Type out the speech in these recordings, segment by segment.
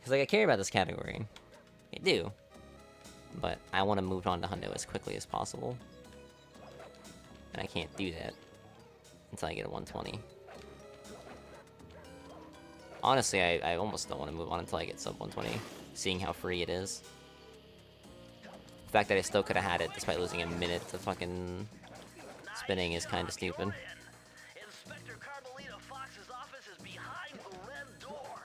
Because, like, I care about this category. I do. But I want to move on to Hundo as quickly as possible. And I can't do that until I get a 120. Honestly, I almost don't want to move on until I get sub 120, seeing how free it is. The fact that I still could have had it despite losing a minute to fucking spinning is kind of stupid. Inspector Carmelita Fox's office is behind the red door.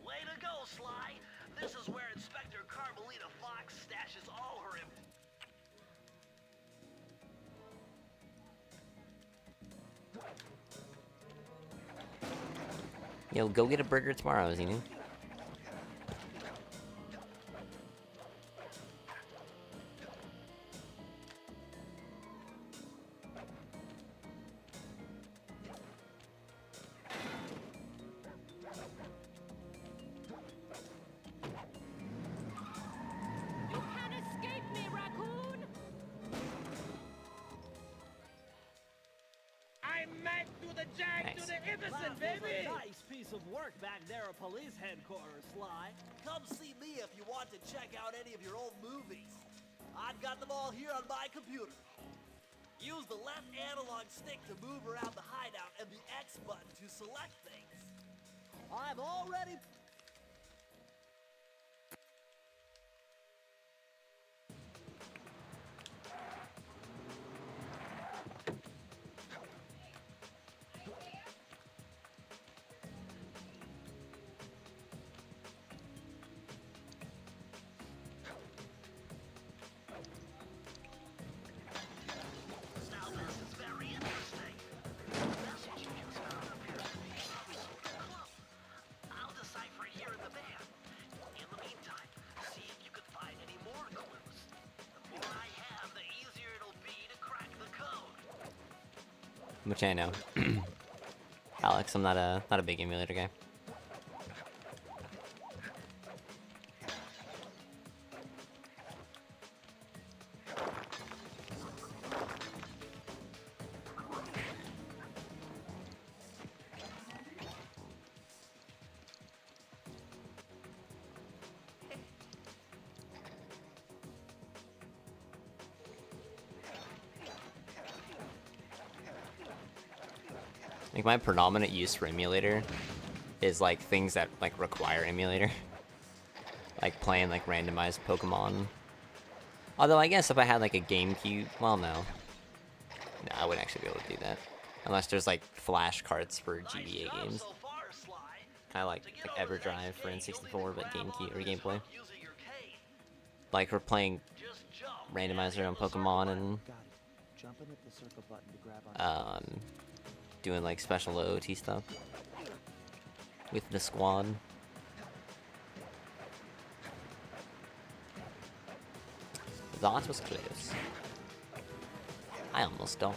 Way to go, Sly. This is where Inspector Carmelita Fox stashes all her Yo, go get a burger tomorrow, Xenu. Nice piece of work back there at police headquarters, Sly. Come see me if you want to check out any of your old movies. I've got them all here on my computer. Use the left analog stick to move around the hideout and the X button to select things. I'm already... Which I know. Alex, I'm not a big emulator guy. Like, my predominant use for emulator is, like, things that, like, require emulator. Like, playing, like, randomized Pokemon. Although, I guess if I had, like, a GameCube... Well, no. No, I wouldn't actually be able to do that. Unless there's, like, flash cards for GBA games. Kind of like EverDrive for N64, but GameCube or Game Boy. Like, we're playing randomizer on Pokemon and... doing like special OOT stuff with the squad. That was close. I almost died.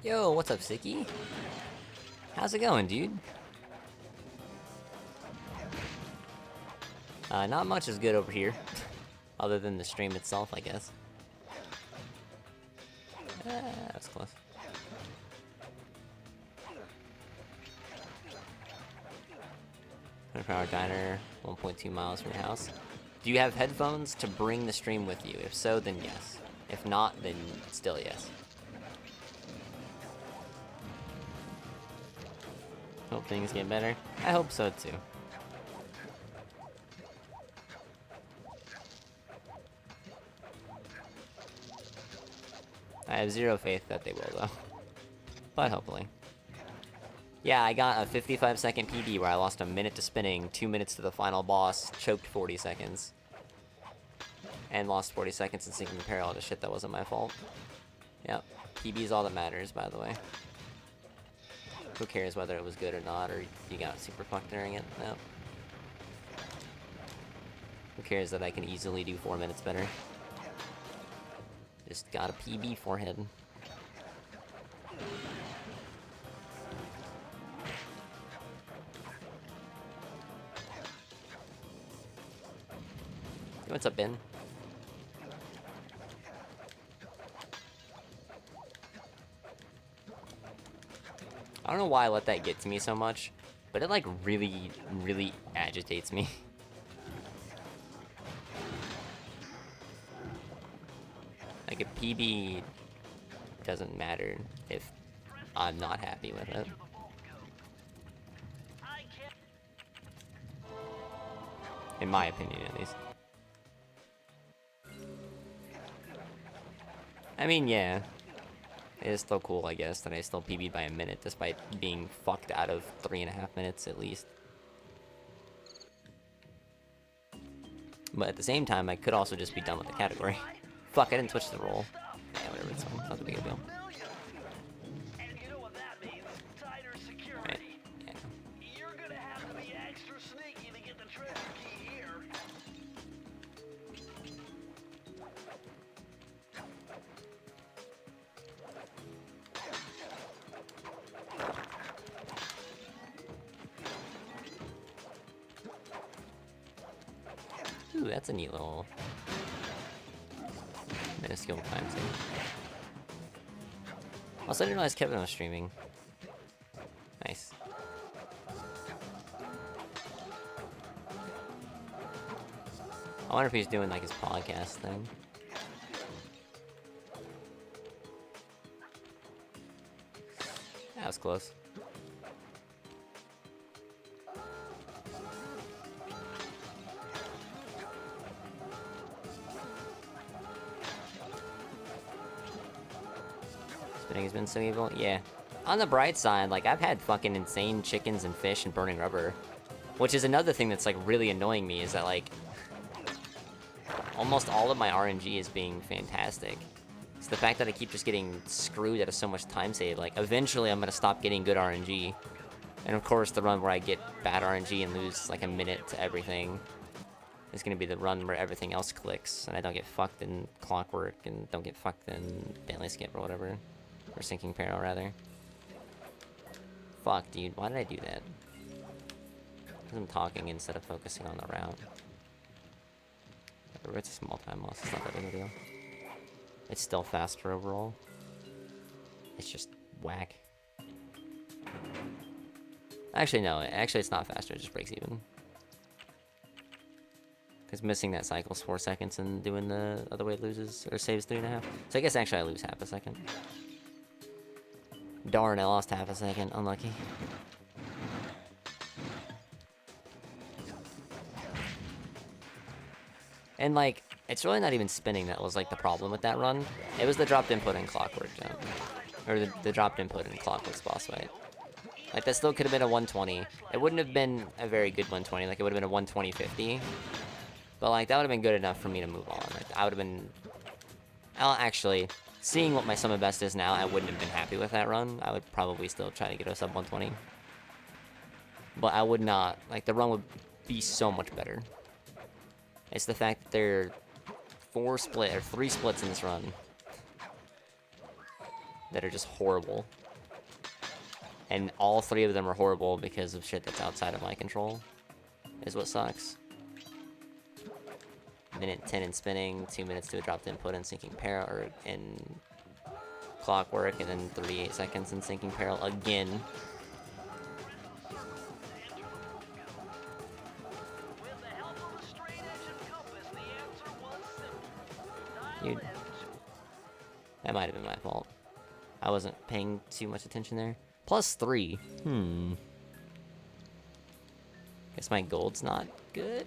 Yo, what's up, Sicky? How's it going, dude? Not much is good over here. Other than the stream itself, I guess. That's close. 24-hour diner, 1.2 miles from your house. Do you have headphones to bring the stream with you? If so, then yes. If not, then still yes. Hope things get better. I hope so too. I have zero faith that they will though. But hopefully. Yeah, I got a 55-second PB where I lost a minute to spinning, 2 minutes to the final boss, choked 40 seconds. And lost 40 seconds in sinking peril to shit that wasn't my fault. Yep. PB's all that matters, by the way. Who cares whether it was good or not, or you got super fucked during it? Nope. Who cares that I can easily do 4 minutes better? Just got a PB forehead. What's up, Ben? I don't know why I let that get to me so much, but it like really, really agitates me. Like a PB doesn't matter if I'm not happy with it. In my opinion, at least. I mean, yeah. It is still cool, I guess, that I still PB'd by a minute, despite being fucked out of 3.5 minutes at least. But at the same time, I could also just be done with the category. Fuck, I didn't switch the roll. Yeah, whatever, it's fine. It's not a big deal. And you know what that means? Tighter security. Right. Yeah. You're gonna have to be extra sneaky to get the treasure key here. Ooh, that's a neat little minuscule time thing. Also, I didn't realize Kevin was streaming. Nice. I wonder if he's doing like his podcast thing. That was close. Spinning has been so evil. Yeah. On the bright side, like, I've had fucking insane chickens and fish and burning rubber. Which is another thing that's, like, really annoying me, is that, like, almost all of my RNG is being fantastic. It's the fact that I keep just getting screwed out of so much time save. Like, eventually I'm gonna stop getting good RNG. And of course, the run where I get bad RNG and lose, like, a minute to everything is gonna be the run where everything else clicks, and I don't get fucked in Clockwork, and don't get fucked in Deadly Skip or whatever. Or Sinking Peril, rather. Fuck, dude, why did I do that? Because I'm talking instead of focusing on the route. It's a small time loss, it's not that big a deal. It's still faster overall. It's just whack. Actually, no, it's not faster, it just breaks even. Because missing that cycle's 4 seconds and doing the other way it loses, or saves 3.5. So I guess actually I lose half a second. Darn, I lost half a second. Unlucky. And, like, it's really not even spinning that was, like, the problem with that run. It was the dropped input and Clockwork jump. Or the dropped input and Clockwork's boss fight. Like, that still could have been a 120. It wouldn't have been a very good 120. Like, it would have been a 120-50. But, like, that would have been good enough for me to move on. Like, I would have been... Well, actually... Seeing what my sum of best is now, I wouldn't have been happy with that run. I would probably still try to get a sub 120. But I would not. Like, the run would be so much better. It's the fact that there are 3 splits in this run. that are just horrible. And all 3 of them are horrible because of shit that's outside of my control, is what sucks. Minute 10 in spinning, 2 minutes to a dropped input in sinking peril, or in clockwork, and then 38 seconds in sinking peril again. With the help of a straight edge and compass, the answer was simple. Dude, that might have been my fault. I wasn't paying too much attention there. +3. Guess my gold's not good.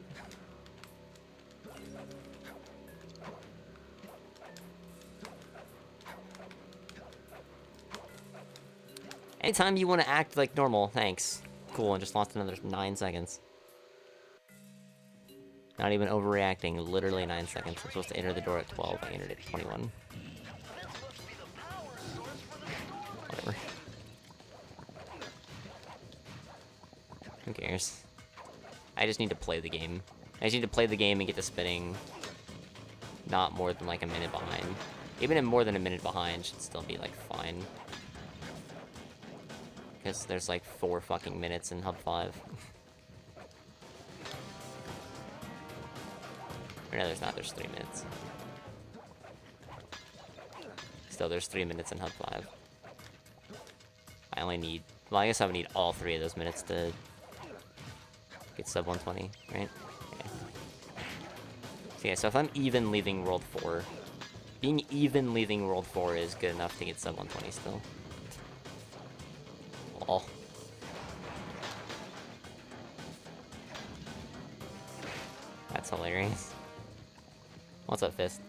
Anytime you want to act like normal, thanks. Cool, and just lost another 9 seconds. Not even overreacting, literally 9 seconds. I'm supposed to enter the door at 12, I entered at 21. Whatever. Who cares? I just need to play the game. I just need to play the game and get the spinning not more than like a minute behind. Even in more than a minute behind should still be like fine. Because there's like 4 fucking minutes in Hub 5. Or no, there's not, there's 3 minutes. Still, there's 3 minutes in Hub 5. I only need, well, I guess I would need all 3 of those minutes to get sub 120, right? Okay. So yeah, so if I'm even leaving World 4, being even leaving World 4 is good enough to get sub 120 still. Lol. That's hilarious. What's up, Fist?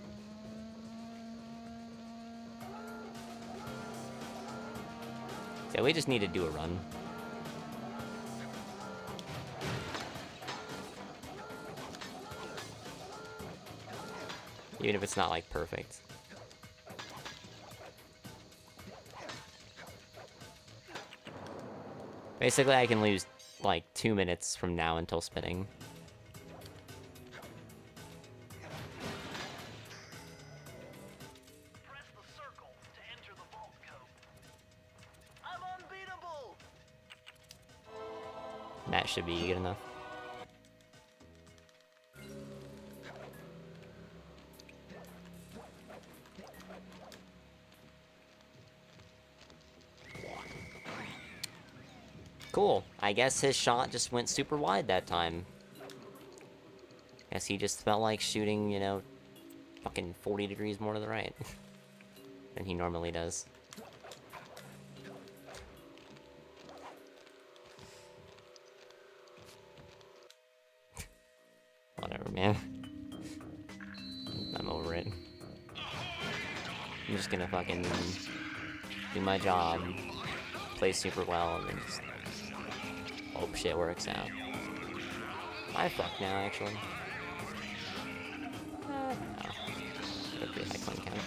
Yeah, we just need to do a run. Even if it's not, like, perfect. Basically, I can lose, like, 2 minutes from now until spinning. Press the circle to enter the vault code. I'm unbeatable! That should be good enough. Cool. I guess his shot just went super wide that time. Guess he just felt like shooting, you know, fucking 40 degrees more to the right than he normally does. Whatever, man. I'm over it. I'm just gonna fucking do my job, play super well, and then just hope shit works out. I fuck now, actually. No. Got a pretty high coin count.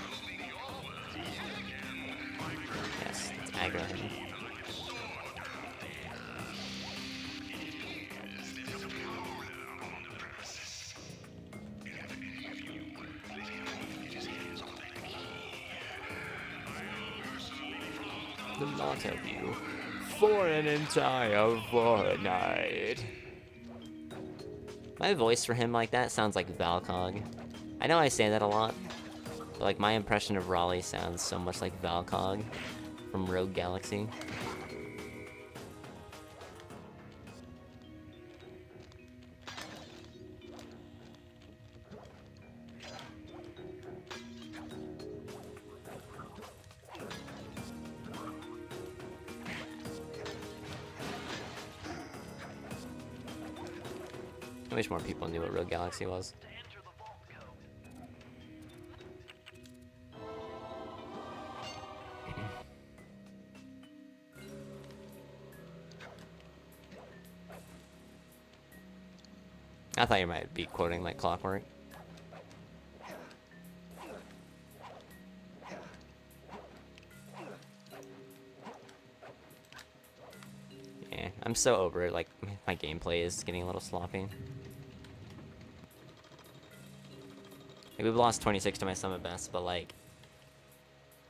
Yes, it's aggro him. The lot of you for an entire fortnight. My voice for him like that sounds like Valcog. I know I say that a lot, but like my impression of Raleigh sounds so much like Valcog from Rogue Galaxy. I wish more people knew what Rogue Galaxy was. To enter the vault code. I thought you might be quoting like Clockwork. Yeah, I'm so over it, like, my gameplay is getting a little sloppy. Like, we've lost 26 to my summit best, but like,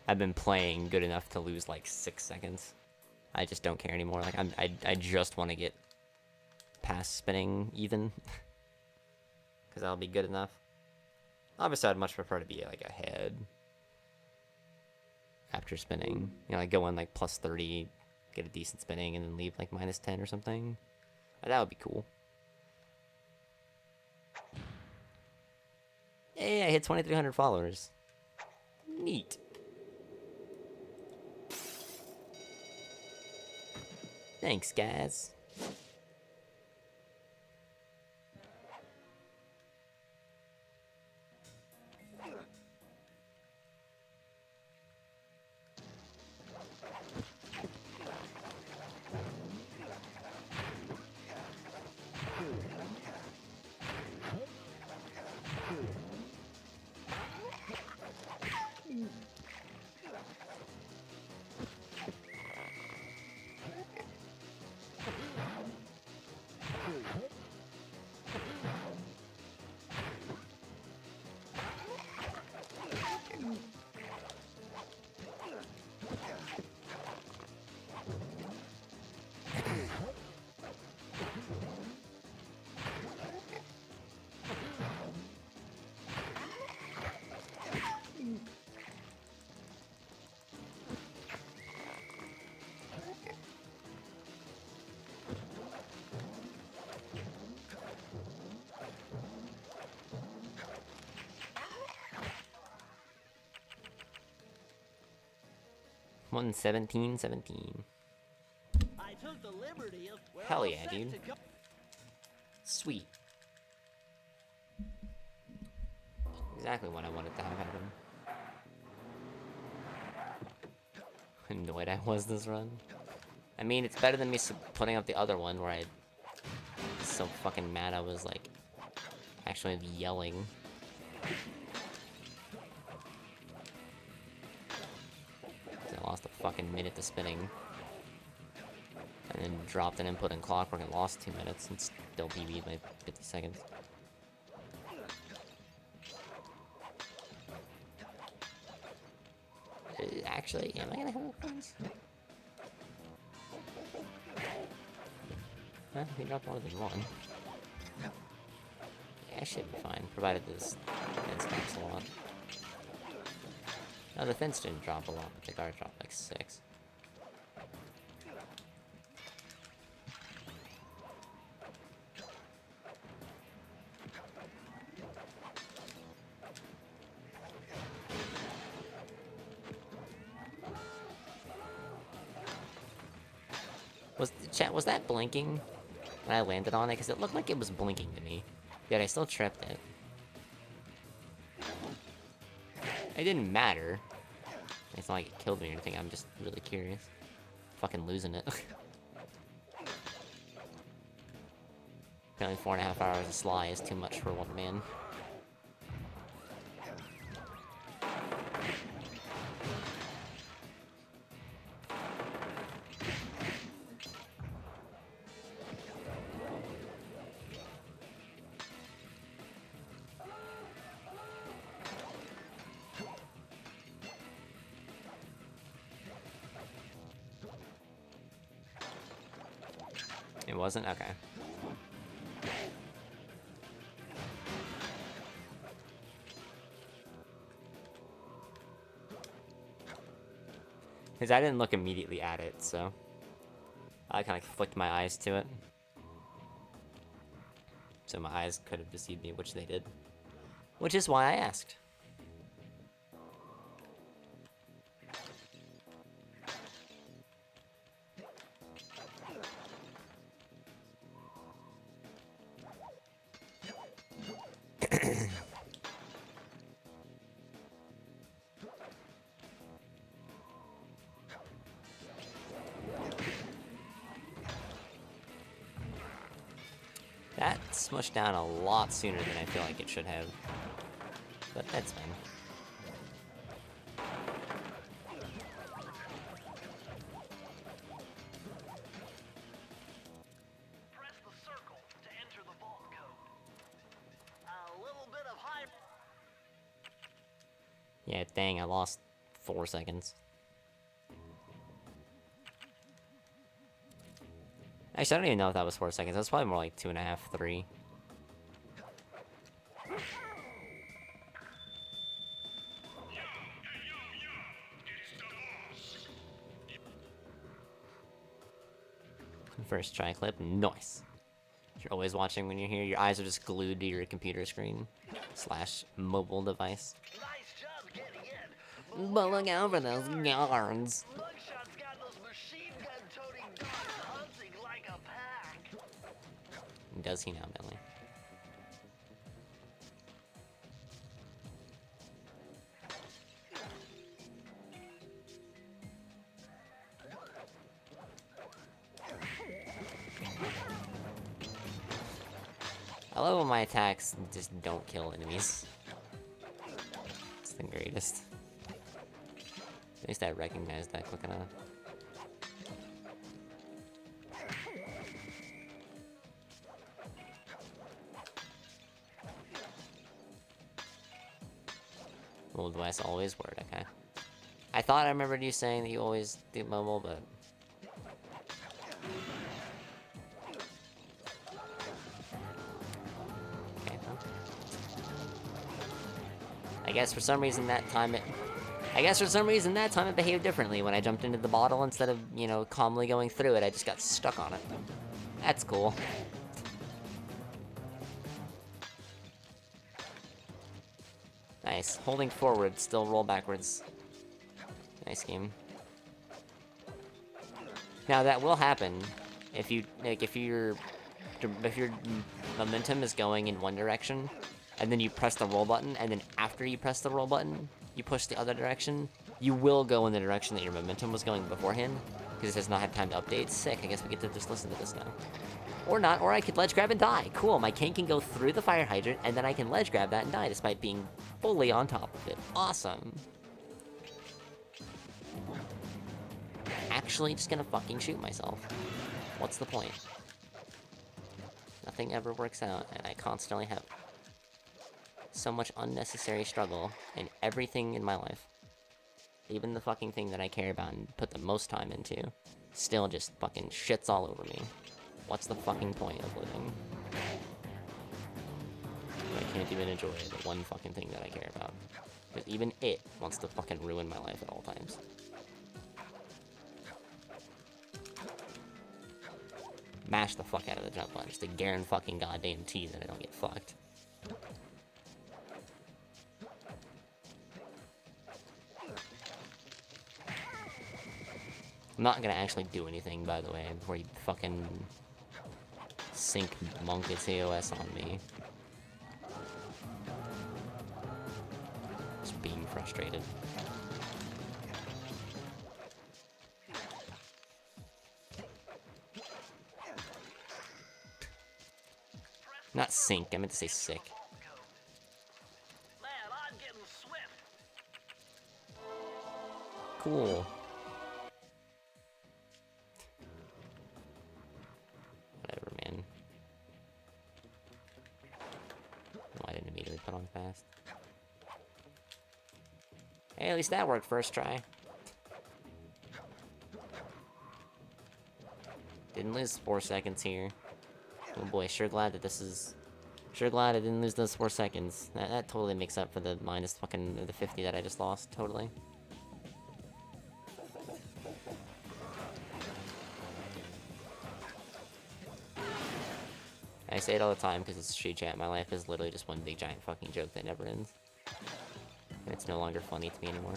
I've been playing good enough to lose like 6 seconds. I just don't care anymore. Like I just want to get past spinning even, because that'll be good enough. Obviously, I'd much prefer to be like ahead after spinning. You know, like go in like plus 30, get a decent spinning, and then leave like minus 10 or something. That would be cool. Hey, I hit 2,300 followers. Neat. Thanks, guys. One 17. I took the liberty of. We're Hell all yeah, set dude. to go. Sweet. Exactly what I wanted to have happen. Annoyed I was this run. I mean, it's better than me putting up the other one where I was so fucking mad I was like actually yelling. I lost a fucking minute to spinning. And then dropped an input in clockwork and lost 2 minutes and still PB'd by 50 seconds. Actually, am I gonna have friends? Huh? He dropped more than one. Yeah, I should be fine, provided this fence drops a lot. No, the fence didn't drop a lot, but the guard dropped like 6. Was that blinking when I landed on it? Because it looked like it was blinking to me. Yet I still tripped it. It didn't matter. It's not like it killed me or anything. I'm just really curious. Fucking losing it. Apparently 4.5 hours of Sly is too much for one man. It wasn't? Okay. Because I didn't look immediately at it, so I kind of flicked my eyes to it. So my eyes could have deceived me, which they did. Which is why I asked. That smushed down a lot sooner than I feel like it should have. But that's fine. Press the circle to enter the vault code. A little bit of high. Yeah, dang, I lost 4 seconds. Actually, I don't even know if that was 4 seconds. That's probably more like 2.5, 3. First try clip, nice. You're always watching when you're here. Your eyes are just glued to your computer screen / mobile device. Nice job getting in. But look out for those guards. Mugshot's got those machine gun toting dogs hunting like a pack. Does he now, Bentley? I love when my attacks just don't kill enemies. It's the greatest. At least I recognized that quick enough. Mobile device always word, okay. I thought I remembered you saying that you always do mobile, but... Okay, well. I guess for some reason that time it behaved differently when I jumped into the bottle instead of, you know, calmly going through it. I just got stuck on it. That's cool. Nice. Holding forward, still roll backwards. Nice game. Now that will happen if you if your momentum is going in one direction, and then you press the roll button, and then after you press the roll button, you push the other direction. You will go in the direction that your momentum was going beforehand, because it has not had time to update. Sick. I guess we get to just listen to this now. Or not, or I could ledge grab and die. Cool, my cane can go through the fire hydrant, and then I can ledge grab that and die, despite being fully on top of it. Awesome. Actually just gonna fucking shoot myself. What's the point? Nothing ever works out, and I constantly have so much unnecessary struggle in everything in my life. Even the fucking thing that I care about and put the most time into still just fucking shits all over me. What's the fucking point of living? I can't even enjoy the one fucking thing that I care about. Because even it wants to fucking ruin my life at all times. Mash the fuck out of the jump button just to guarantee goddamn that I don't get fucked. I'm not gonna actually do anything, by the way, before you fucking sink Monka TOS on me. Just being frustrated. Not sink, I meant to say sick. Man, I'm getting swift. Cool. Whatever, man. No, I didn't immediately put on fast. Hey, at least that worked first try. Didn't lose 4 seconds here. Oh boy, sure glad I didn't lose those 4 seconds. That totally makes up for the minus fucking the 50 that I just lost, totally. I say it all the time because it's street chat. My life is literally just one big giant fucking joke that never ends. And it's no longer funny to me anymore.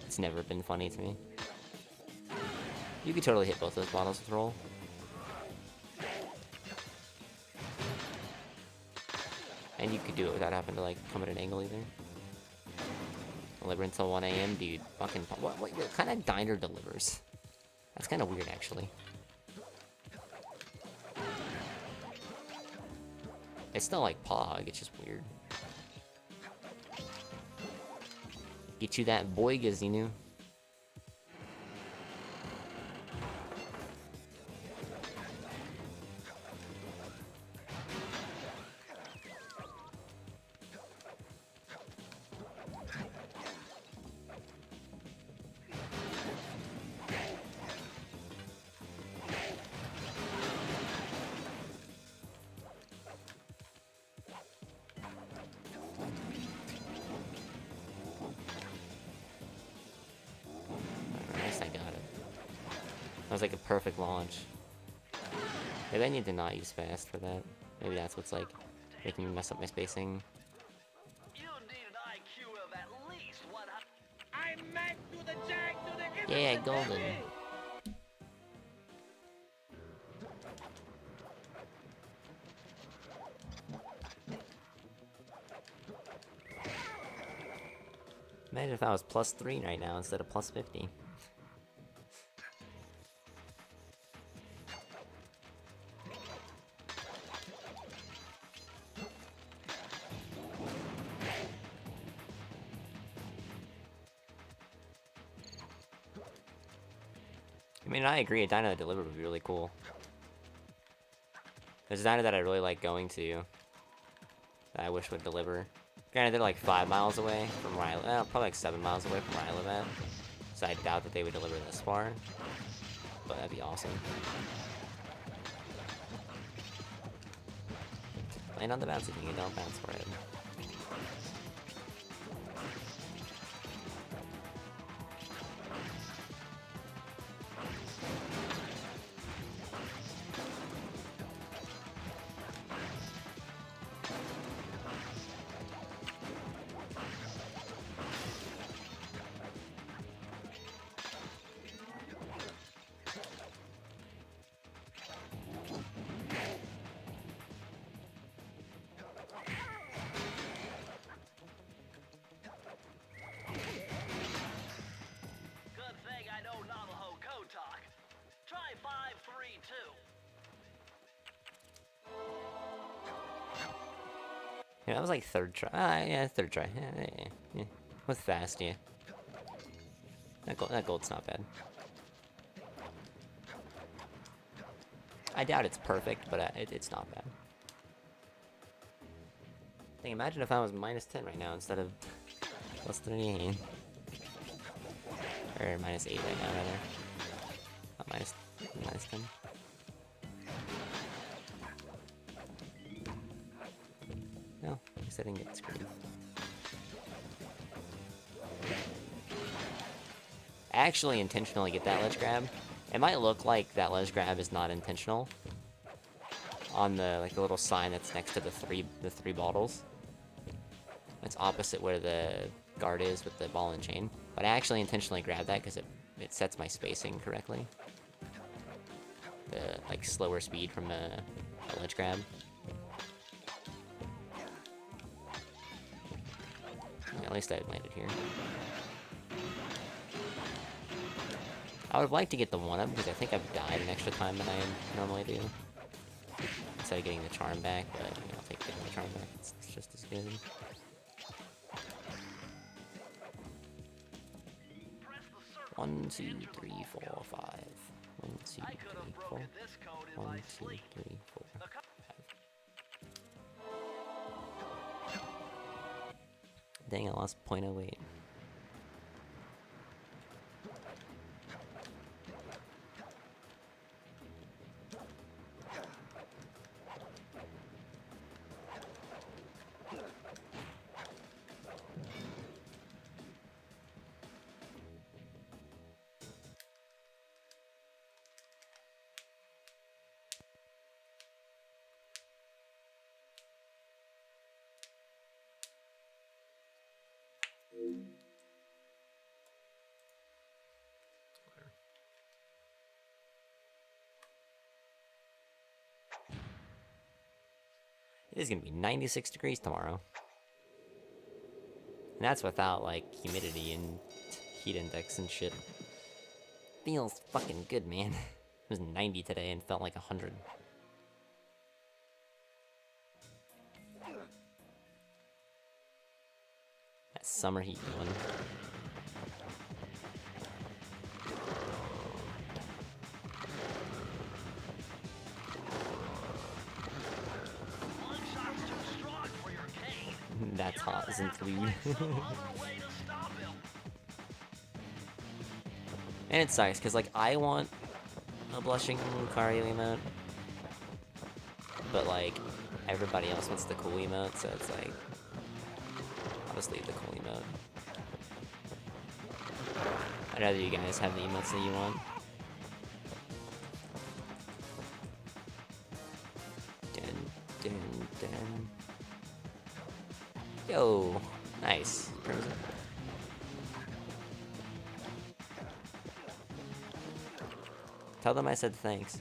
It's never been funny to me. You could totally hit both those bottles with roll. And you could do it without having to, like, come at an angle either. Deliver until 1 AM, dude. Fucking... What kind of diner delivers? That's kind of weird, actually. It's still like Pog, it's just weird. Get you that boigas, you know? was like a perfect launch. Maybe I need to not use fast for that. Maybe that's what's like making me mess up my spacing. You need an IQ of at least 100. I meant to the jag to the Yeah, innocent golden. baby. Imagine if I was +3 right now instead of +50. I mean, I agree, a dino that delivered would be really cool. There's a dino that I really like going to that I wish would deliver. Granted, they're like 5 miles away from where I live. Probably like 7 miles away from where I live at. So I doubt that they would deliver this far. But that'd be awesome. Land on the bouncy thing and don't bounce for it. Good thing I know Navajo code talk. Try 532. Yeah, that was like third try. Yeah, third try. Yeah. With fast, yeah. That gold's not bad. I doubt it's perfect, but it's not bad. Dang, imagine if I was -10 right now instead of +38. Or -8 right now, rather. Not -10. No, I guess I didn't get screwed. I actually intentionally get that ledge grab. It might look like that ledge grab is not intentional on the the little sign that's next to the three bottles. It's opposite where the guard is with the ball and chain. But I actually intentionally grabbed that because it sets my spacing correctly. The slower speed from a ledge grab. Yeah, at least I landed here. I would have liked to get the 1-up because I think I've died an extra time than I normally do. Instead of getting the charm back, but I'll take getting the charm back. It's just as good. Press the circle. 1, 2, 3, 4, 5. 1, 2, 3, I could have 4. broken this code in 1, my 2, sleep. 3, 4, 5. Dang, I lost 0.08. It is gonna be 96 degrees tomorrow. And that's without, humidity and heat index and shit. Feels fucking good, man. It was 90 today and felt like 100. That summer heat going. One shot's too strong for your cane. That's hot, isn't it? Some other way to stop him. And it sucks, because, I want a blushing Lucario emote. But, everybody else wants the cool emote, so it's I'll just leave the cool emote. I'd rather you guys have the emotes that you want. Yo, nice. Crimson. Tell them I said thanks.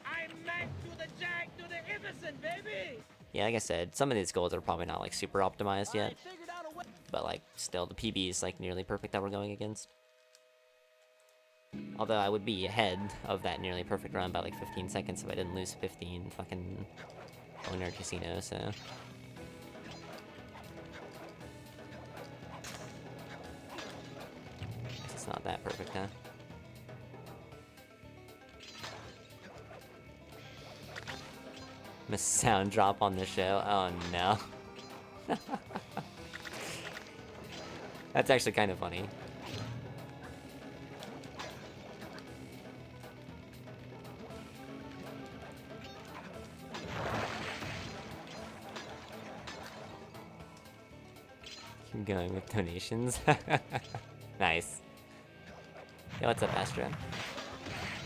I'm Mac to the Jack to the Iverson, baby! Yeah, like I said, some of these goals are probably not like super optimized yet, I figured out a way. but like still the PB is like nearly perfect that we're going against. Although I would be ahead of that nearly perfect run by like 15 seconds if I didn't lose 15 fucking owner casino, so. Guess it's not that perfect, huh? Miss sound drop on the show. Oh no. That's actually kind of funny. Keep going with donations. Nice. Yo, what's up, Astra?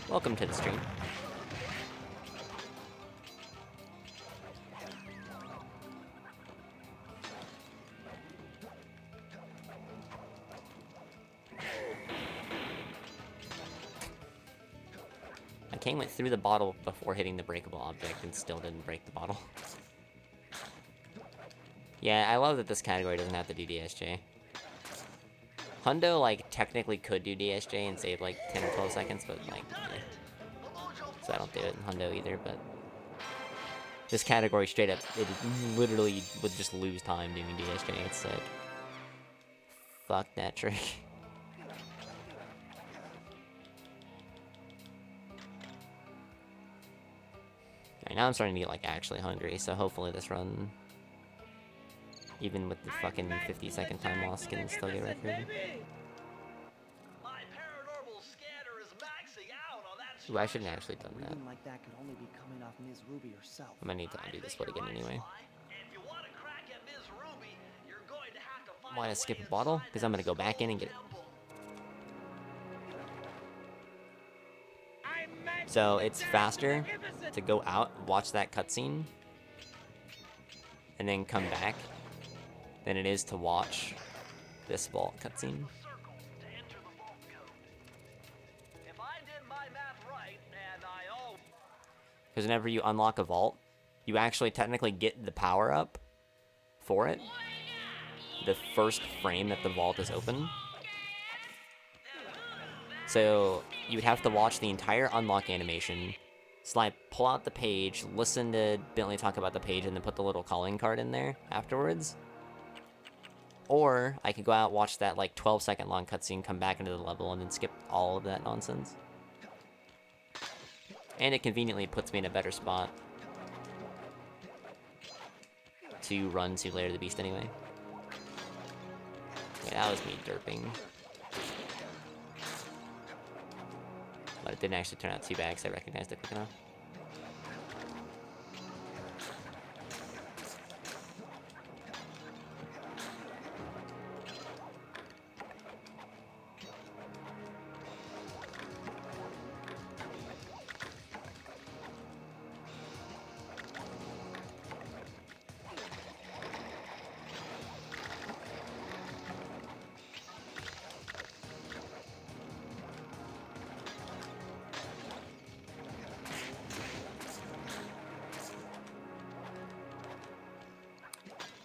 Welcome to the stream. King went through the bottle before hitting the breakable object and still didn't break the bottle. Yeah, I love that this category doesn't have to do DSJ. Hundo, like, technically could do DSJ and save, like, 10 or 12 seconds, but, like, eh. So I don't do it in Hundo either, but... This category, straight up, it literally would just lose time doing DSJ. It's sick. Fuck that trick. Right, now I'm starting to get, like, actually hungry, so hopefully this run, even with the fucking 50-second time loss, can still get recorded. My paranormal scanner is maxing out on that. Ooh, I shouldn't have actually done that. Reading like that could only be coming off Ms. Ruby herself. I'm gonna need to undo this split again anyway. If you want to crack at Ms. Ruby, you're going to have to find Why a did I skip way a bottle? inside Because I'm gonna that go back in and get it. temple. So it's faster to go out, watch that cutscene, and then come back than it is to watch this vault cutscene. Circle to enter the vault code. If I did my math right, and I always Because whenever you unlock a vault, you actually technically get the power up for it the first frame that the vault is open. So you would have to watch the entire unlock animation, pull out the page, listen to Bentley talk about the page, and then put the little calling card in there afterwards. Or I could go out, watch that like 12-second long cutscene, come back into the level, and then skip all of that nonsense. And it conveniently puts me in a better spot to run to Lair of the Beast anyway. Yeah, that was me derping. But it didn't actually turn out too bad because I recognized it quick enough.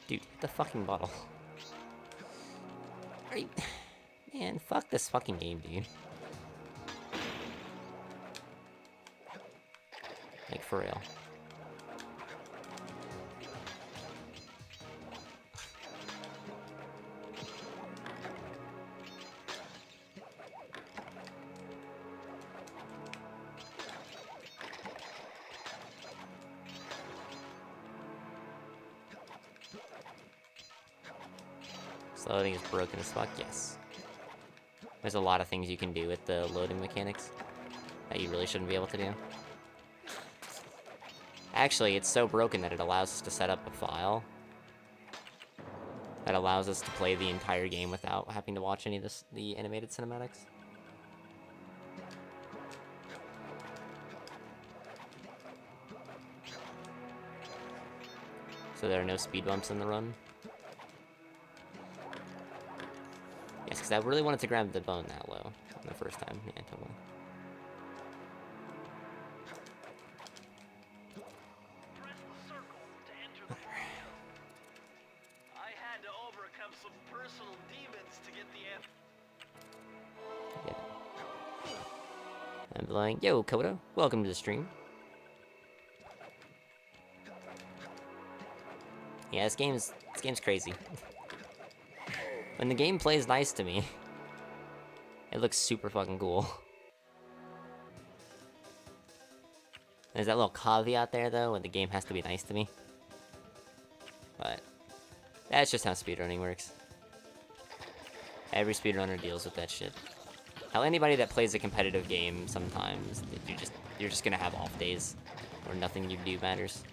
Dude, the fucking bottle. Are you... Man, fuck this fucking game, dude. Like, for real. Loading is broken as fuck, yes. There's a lot of things you can do with the loading mechanics that you really shouldn't be able to do. Actually, it's so broken that it allows us to set up a file that allows us to play the entire game without having to watch any of the animated cinematics. So there are no speed bumps in the run. Yes, because I really wanted to grab the bone that low the first time. Yeah, totally. Press the circle to enter the portal. I had to overcome some personal demons to get the Yeah. I'm like, yo, Kodo, welcome to the stream. Yeah, this game's crazy. When the game plays nice to me, it looks super fucking cool. There's that little caveat there, though, when the game has to be nice to me. But that's just how speedrunning works. Every speedrunner deals with that shit. Hell, anybody that plays a competitive game, sometimes you're just gonna have off days where nothing you do matters.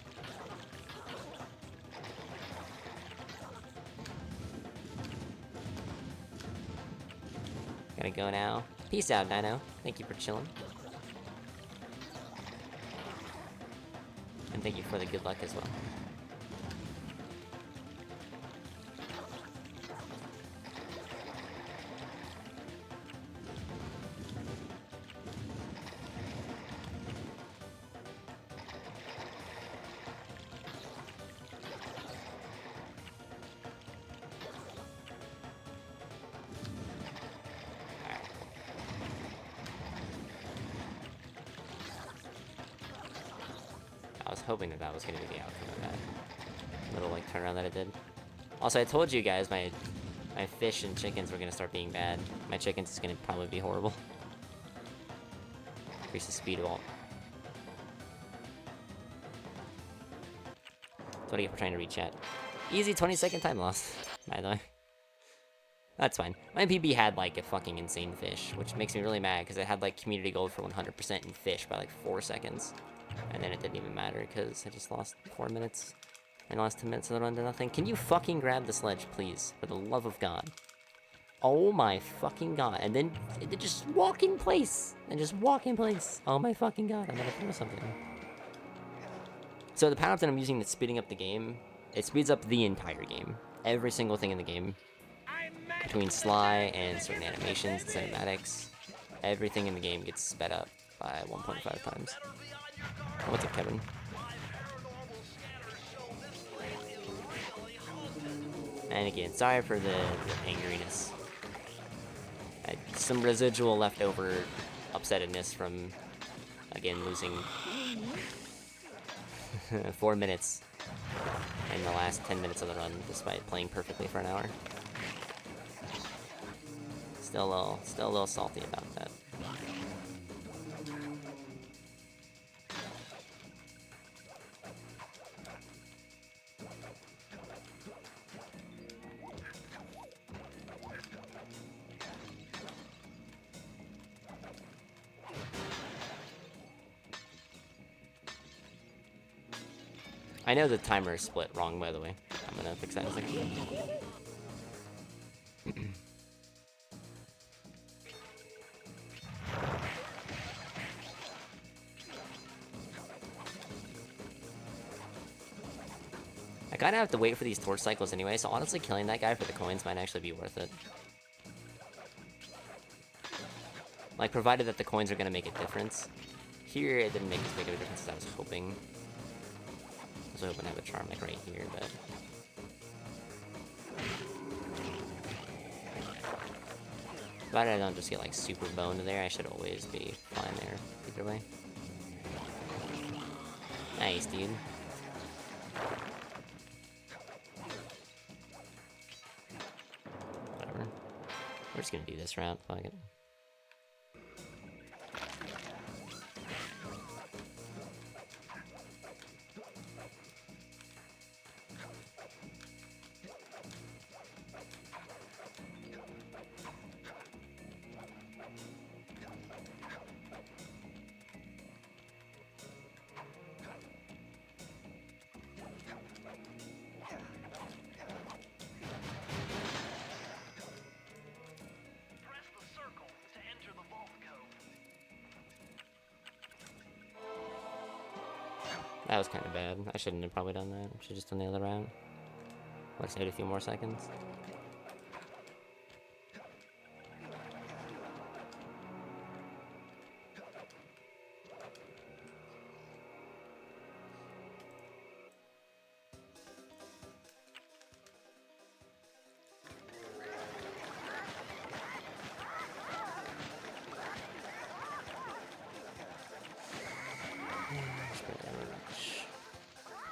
Gotta go now. Peace out, Dino. Thank you for chilling. And thank you for the good luck as well. I was hoping that was going to be the outcome of that little like turnaround that it did. Also, I told you guys my fish and chickens were going to start being bad. My chickens is going to probably be horrible. Increase the speed wall. That's what I get for trying to read chat. Easy 20-second time loss, by the way. That's fine. My PB had like a fucking insane fish, which makes me really mad because it had like community gold for 100% in fish by like 4 seconds. And then it didn't even matter because I just lost 4 minutes. And the last 10 minutes of the run to nothing. Can you fucking grab the sledge, please? For the love of God. Oh my fucking God. And then just walk in place. And just walk in place. Oh my fucking God. I'm gonna throw something. So the power that I'm using that's speeding up the game, it speeds up the entire game. Every single thing in the game. Between Sly and certain animations and cinematics, everything in the game gets sped up by 1.5 times. What's up, Kevin? And again, sorry for the angriness. Some residual leftover upsetedness from, again, losing 4 minutes in the last 10 minutes of the run, despite playing perfectly for an hour. Still a little salty about that. I know the timer is split wrong, by the way. I'm gonna fix that in a second. I kinda have to wait for these torch cycles anyway, so honestly killing that guy for the coins might actually be worth it. Like, provided that the coins are gonna make a difference. Here, it didn't make as big of a difference as I was hoping. I was hoping to have a charm like right here, but... provided I don't just get like super boned there, I should always be fine there, either way. Nice, dude. Whatever. We're just gonna do this route, fuck it. Press the circle That was kind of bad. I shouldn't have probably done that. Should just done the other round. Let's wait a few more seconds.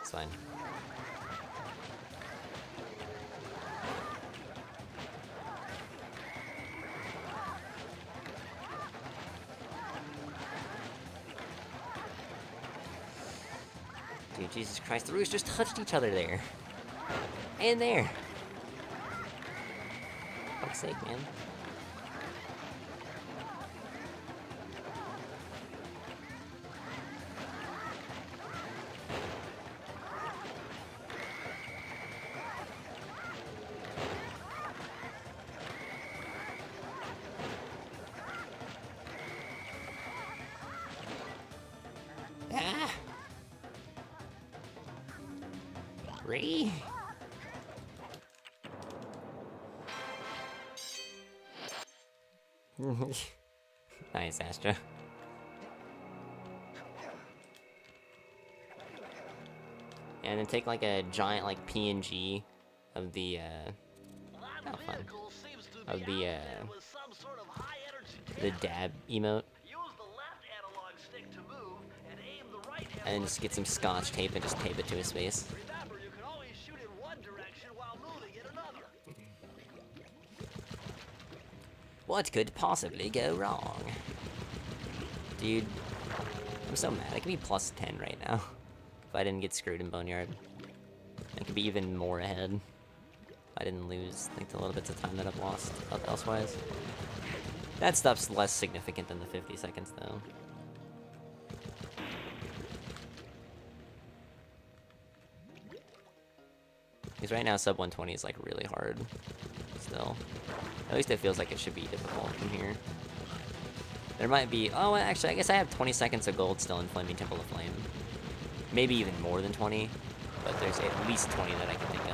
It's fine. Dude, Jesus Christ, the roofs just touched each other there. And there. Fuck's sake, man. Ah! Re? Nice, Astra. And then take like a giant like PNG of the That fun. vehicle seems to Of be the outfitted with some sort of high-energy the dab. dab emote. Use the left analog stick to move and aim the right And then analog just get stick some to scotch shoot. tape and just tape it to his face. Remember, you can always shoot in one direction while moving in another. What could possibly go wrong? Dude, I'm so mad. I could be plus 10 right now. If I didn't get screwed in Boneyard. I could be even more ahead. If I didn't lose, like, the little bits of time that I've lost elsewise. That stuff's less significant than the 50 seconds, though. Because right now, sub 120 is, like, really hard. Still. At least it feels like it should be difficult from here. There might be... Oh, actually, I guess I have 20 seconds of gold still in Flaming Temple of Flame. Maybe even more than 20. But there's at least 20 that I can think of.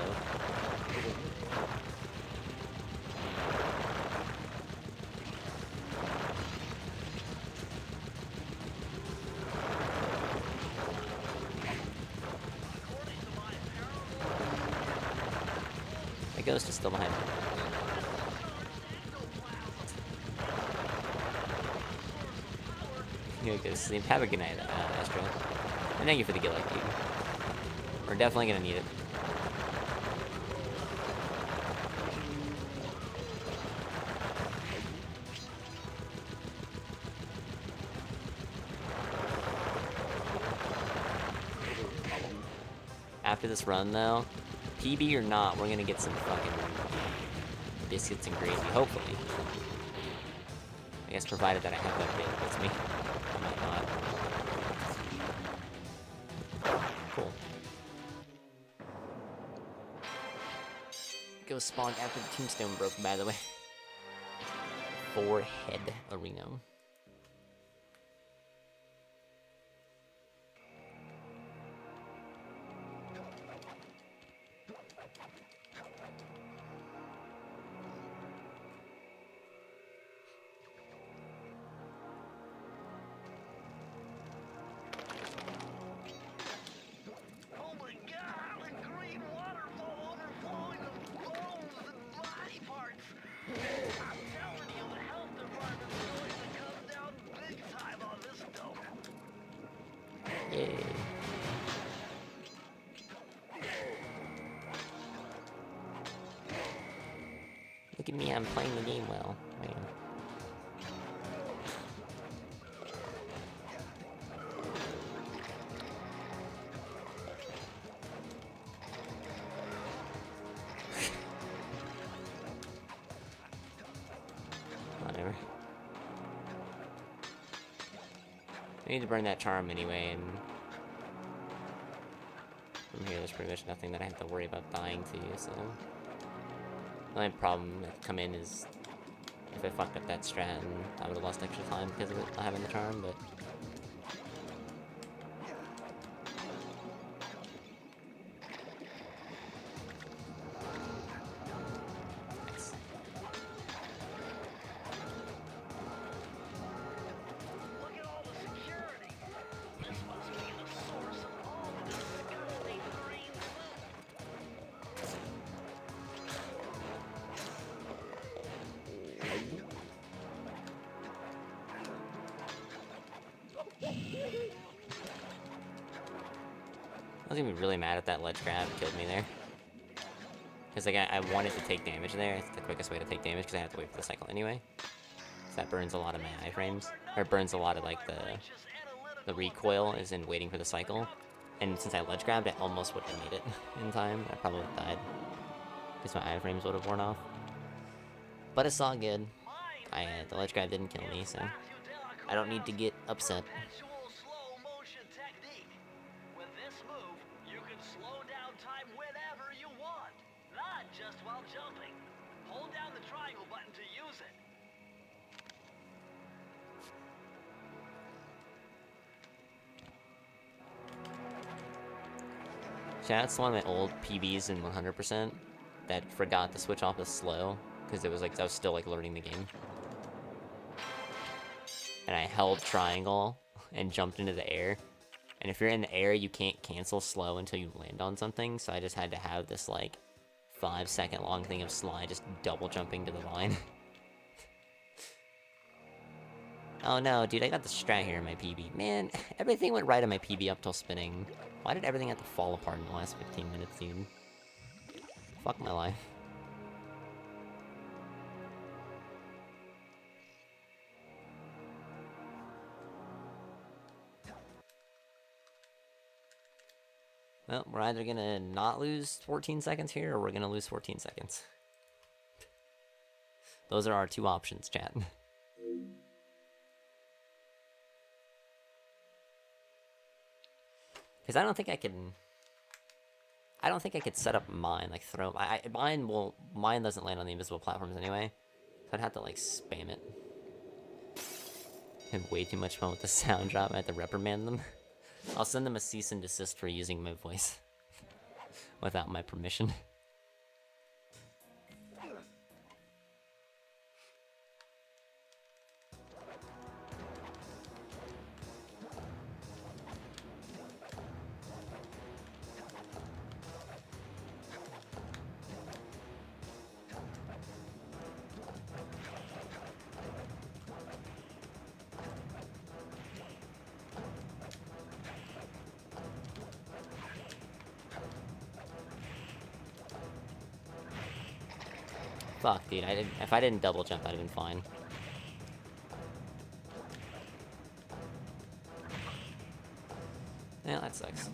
The ghost is still behind me. Here go to sleep. Have a good night, Astro. And thank you for the gift, dude. We're definitely gonna need it. After this run, though, PB or not, we're gonna get some fucking biscuits and gravy, hopefully. I guess provided that I have that available to me. I might not. Cool. Go spawn after the tombstone broke, by the way. Forehead arena. Oh my god, a green waterfall overflowing with bones and body parts. I'm telling you, the health department's going to come down big time on this dope. Yay. Look at me, I'm playing the game well. I am. Whatever. I need to burn that charm anyway, and from here there's pretty much nothing that I have to worry about dying to, so... The only problem that could come in is if I fucked up that strat and I would have lost extra time because of it not having the charm, but... I was gonna be really mad if that ledge grab killed me there. Because like I wanted to take damage there. It's the quickest way to take damage because I have to wait for the cycle anyway. So that burns a lot of my iframes. Or it burns a lot of like the recoil is in waiting for the cycle. And since I ledge grabbed, I almost would have made it in time. I probably would have died. Because my iframes would have worn off. But it's all good. The ledge grab didn't kill me, so I don't need to get upset. Perpetual slow motion technique. With this move, you can slow down time whenever you want, not just while jumping. Hold down the triangle button to use it. Shout out to one of my old PBs in 100% that forgot to switch off the slow because it was like I was still like learning the game. And I held triangle and jumped into the air. And if you're in the air, you can't cancel slow until you land on something. So I just had to have this like 5-second long thing of slide just double jumping to the line. Oh no, dude, I got the strat here in my PB. Man, everything went right in my PB up till spinning. Why did everything have to fall apart in the last 15 minutes, dude? Fuck my life. Well, we're either gonna not lose 14 seconds here, or we're gonna lose 14 seconds. Those are our two options, chat. Because I don't think I could set up mine, like throw... Mine doesn't land on the invisible platforms anyway. So I'd have to, like, spam it. I have way too much fun with the sound drop, I have to reprimand them. I'll send them a cease and desist for using my voice. Without my permission. Fuck, dude, if I didn't double jump, I'd have been fine. Yeah, that sucks.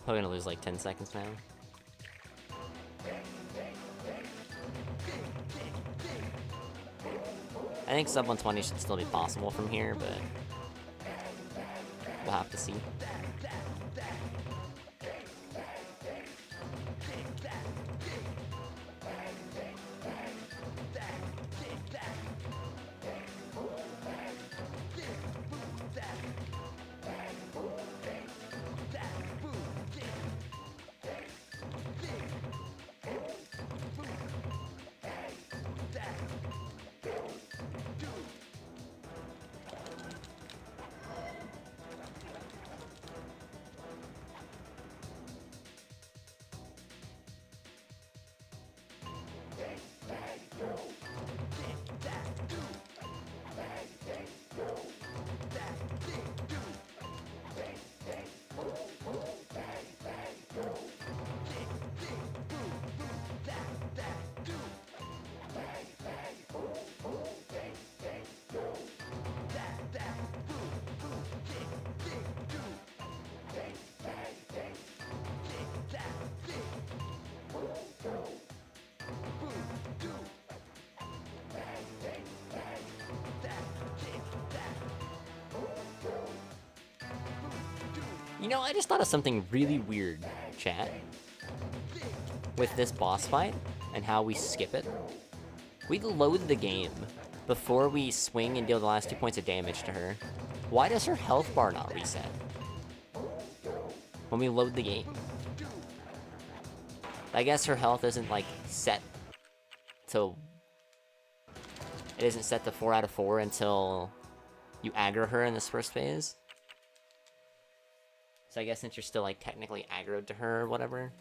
Probably gonna lose like 10 seconds now. I think sub 120 should still be possible from here, but we'll have to see. You know, I just thought of something really weird, chat. With this boss fight, and how we skip it. We load the game before we swing and deal the last 2 points of damage to her. Why does her health bar not reset? When we load the game. I guess her health isn't, like, set to... It isn't set to 4 out of 4 until you aggro her in this first phase. So I guess since you're still, like, technically aggroed to her or whatever,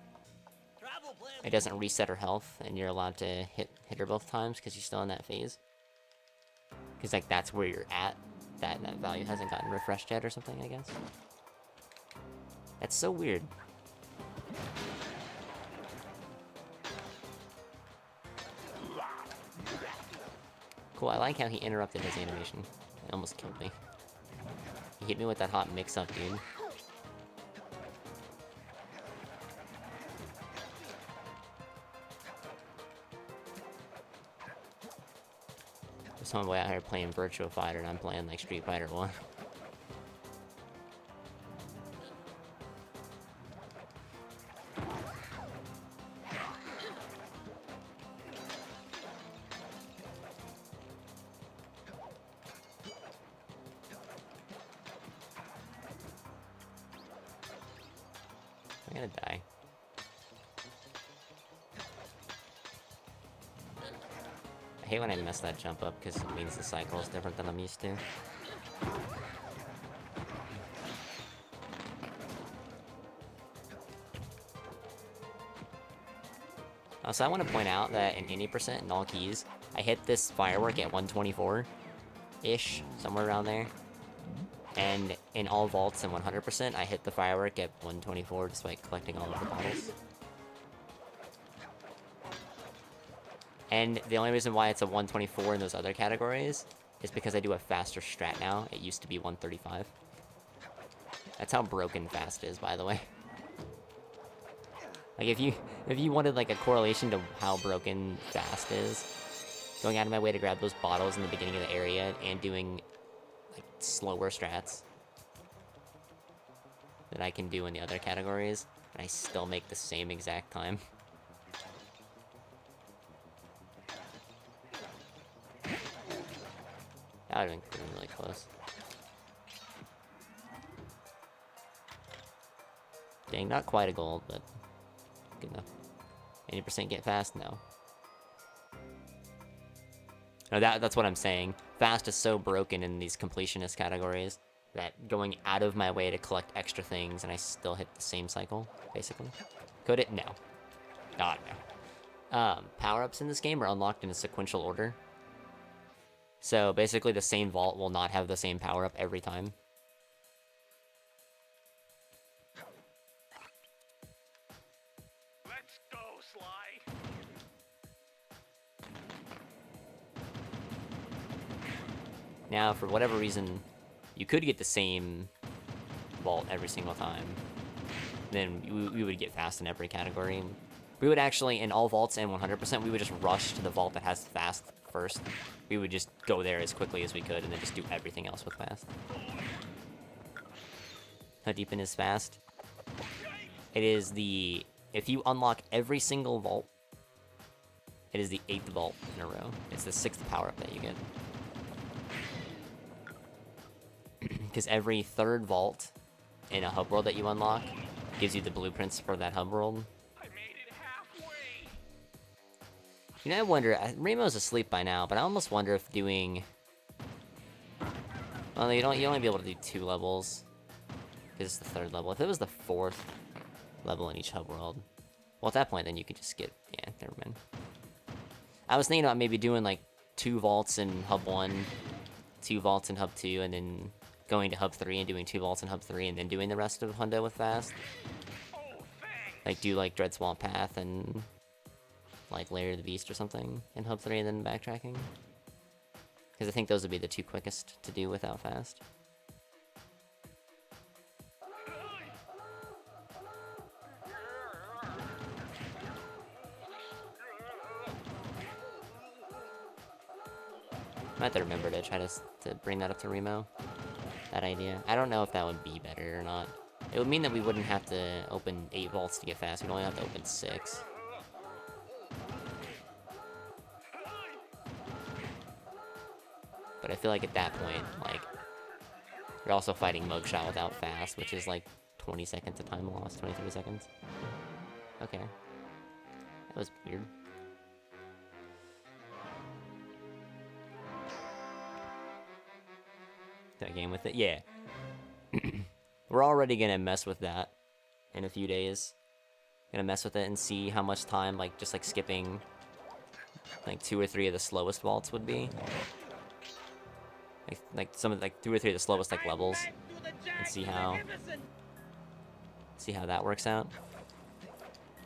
it doesn't reset her health, and you're allowed to hit her both times because you're still in that phase. Because, like, that's where you're at that value hasn't gotten refreshed yet or something, I guess. That's so weird. Cool, I like how he interrupted his animation. It almost killed me. He hit me with that hot mix-up, dude. There's some way out here playing Virtua Fighter and I'm playing like Street Fighter 1. I'm gonna die. I hate when I mess that jump up because it means the cycle is different than I'm used to. So I want to point out that in any percent in all keys, I hit this firework at 124-ish, somewhere around there. And in all vaults and 100%, I hit the firework at 124 despite collecting all of the bottles. And the only reason why it's a 124 in those other categories is because I do a faster strat now. It used to be 135. That's how broken fast is, by the way. Like, if you wanted, like, a correlation to how broken fast is, going out of my way to grab those bottles in the beginning of the area and doing, like, slower strats that I can do in the other categories, and I still make the same exact time. That would've been really close. Dang, not quite a gold, but good enough. 80% get fast? No. No, that's what I'm saying. Fast is so broken in these completionist categories that going out of my way to collect extra things and I still hit the same cycle, basically. Could it? No. God, no. Power-ups in this game are unlocked in a sequential order. So basically the same vault will not have the same power-up every time. Let's go, Sly. Now, for whatever reason, you could get the same vault every single time. Then we would get fast in every category. We would actually, in all vaults and 100%, we would just rush to the vault that has fast first. We would just go there as quickly as we could and then just do everything else with fast. How deep in is fast? It is the... If you unlock every single vault, it is the 8th vault in a row. It's the 6th power-up that you get. Because every 3rd vault in a hub world that you unlock gives you the blueprints for that hub world. I made it halfway. You know, I wonder... Remo's asleep by now, but I almost wonder if doing... Well, you only be able to do 2 levels. Because it's the 3rd level. If it was the 4th level in each hub world... Well, at that point, then you could just skip... Yeah, never mind. I was thinking about maybe doing, like, 2 vaults in hub 1, 2 vaults in hub 2, and then going to hub 3 and doing 2 vaults in hub 3, and then doing the rest of Hundo with fast. Oh, thanks. Like, do, like, Dread Swamp Path and... like, Lair of the Beast or something in hub 3 and then backtracking. Because I think those would be the 2 quickest to do without fast. Might have to remember to try to bring that up to Remo. That idea. I don't know if that would be better or not. It would mean that we wouldn't have to open 8 vaults to get fast. We'd only have to open 6. But I feel like at that point, like, you're also fighting Mugshot without fast, which is like 20 seconds of time lost, 23 seconds. Okay. That was weird. That game with it? Yeah. We're already gonna mess with that in a few days. Gonna mess with it and see how much time, like, just like skipping like 2 or 3 of the slowest vaults would be. Like, like some of like 2 or 3 of the slowest like levels, and see how that works out.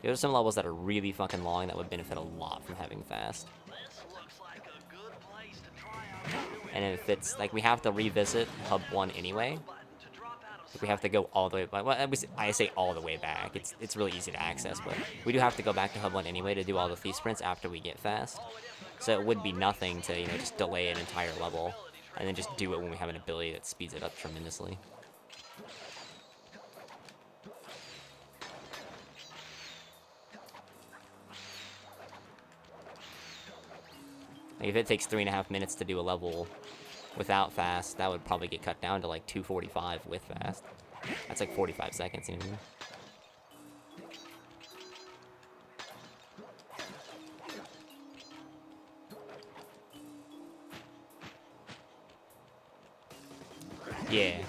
There's some levels that are really fucking long that would benefit a lot from having fast. This looks like a good place to try out the new And if it's like we have to revisit Hub 1 anyway, button to drop out of we have to go all the way back. Well, I say all the way back. It's really easy to access, but we do have to go back to Hub 1 anyway to do all the thief sprints after we get fast. So it would be nothing to, you know, just delay an entire level and then just do it when we have an ability that speeds it up tremendously. Like if it takes 3.5 minutes to do a level without fast, that would probably get cut down to like 2:45 with fast. That's like 45 seconds, you know what I mean? Yeah.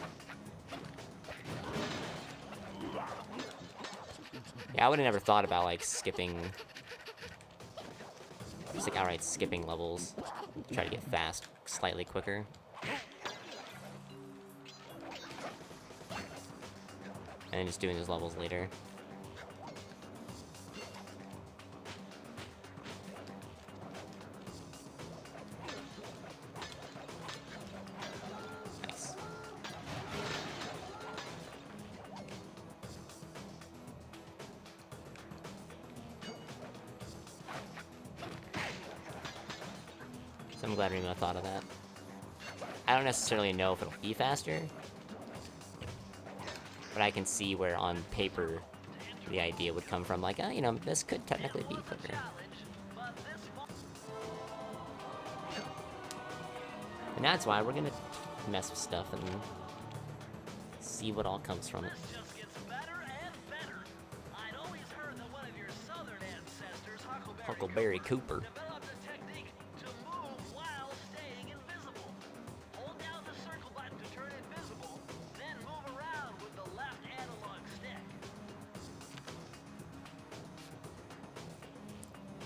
Yeah, I would have never thought about like skipping, just like outright skipping levels, try to get fast slightly quicker. And then just doing those levels later. Nice. So I'm glad Remo thought of that. I don't necessarily know if it'll be faster, but I can see where on paper the idea would come from, like, oh, you know, this could technically be quicker. And that's why we're gonna mess with stuff and see what all comes from it. just gets better and better. I'd always heard that one of your southern ancestors, Huckleberry Cooper. developed a technique to move while staying invisible. Hold down the circle button to turn invisible, then move around with the left analog stick.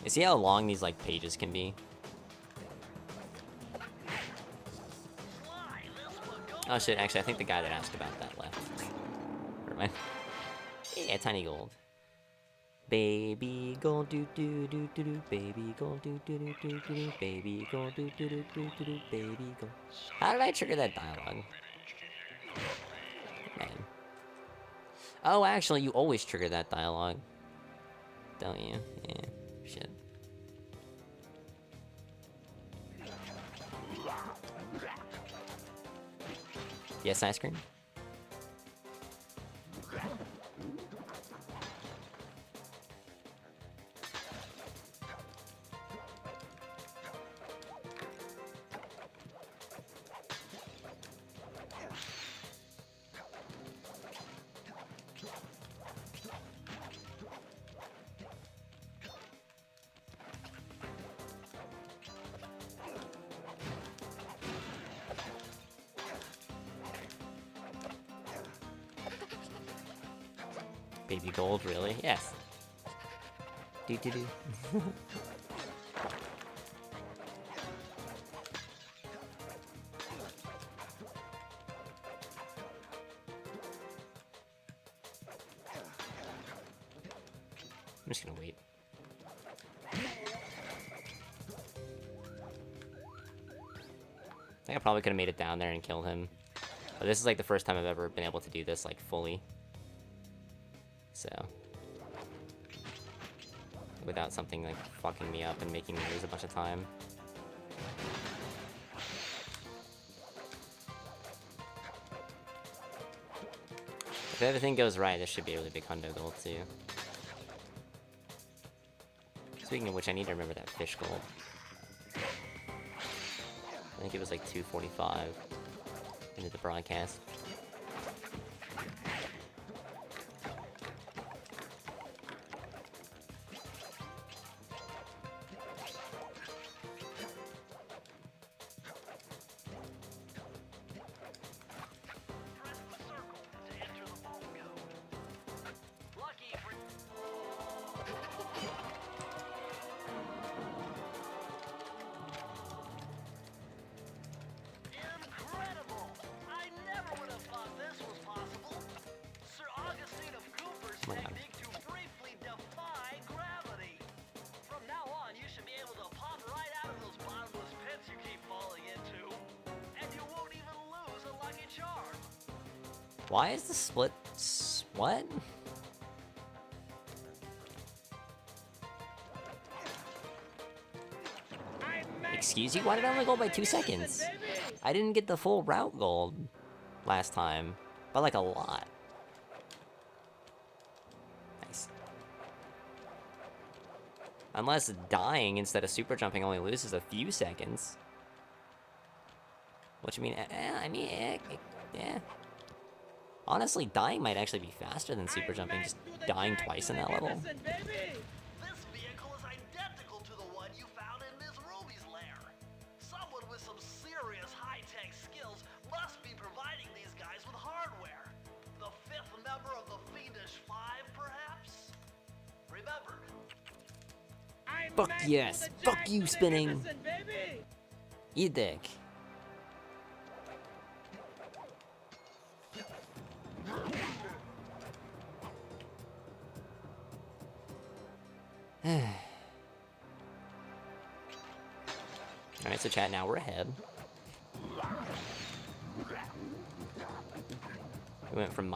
You see how long these like pages can be? Sly, this one goes. Oh shit, actually I think the guy that asked about that left. Never mind. Yeah, tiny gold. Baby gold do do do do do, baby gold do do do do do do, baby gold do do do do do do, baby gold. How did I trigger that dialogue? Man. Oh, actually, you always trigger that dialogue, don't you? Yeah. Shit. Yes, ice cream. Baby gold, really? Yes. Do do do. I'm just gonna wait. I think I probably could have made it down there and killed him. But this is like the first time I've ever been able to do this like fully. So, without something like fucking me up and making me lose a bunch of time. If everything goes right, this should be a really big hundo gold too. Speaking of which, I need to remember that fish gold. I think it was like 245 into the broadcast. Press the circle to enter the vault code. Lucky for Why is the split... What? Excuse you? Why did I only go by 2 seconds? I didn't get the full route gold last time. But like a lot. Nice. Unless dying instead of super jumping only loses a few seconds. Which yeah. Honestly, dying might actually be faster than super jumping, just dying twice in that level. This vehicle is identical to the one you found in Ms. Ruby's lair. Someone with some serious high-tech skills must be providing these guys with hardware. The fifth member of the Fiendish Five, perhaps? Remember, Fuck yes! Fuck you, spinning! Eat dick. Alright, so chat, now we're ahead. We went from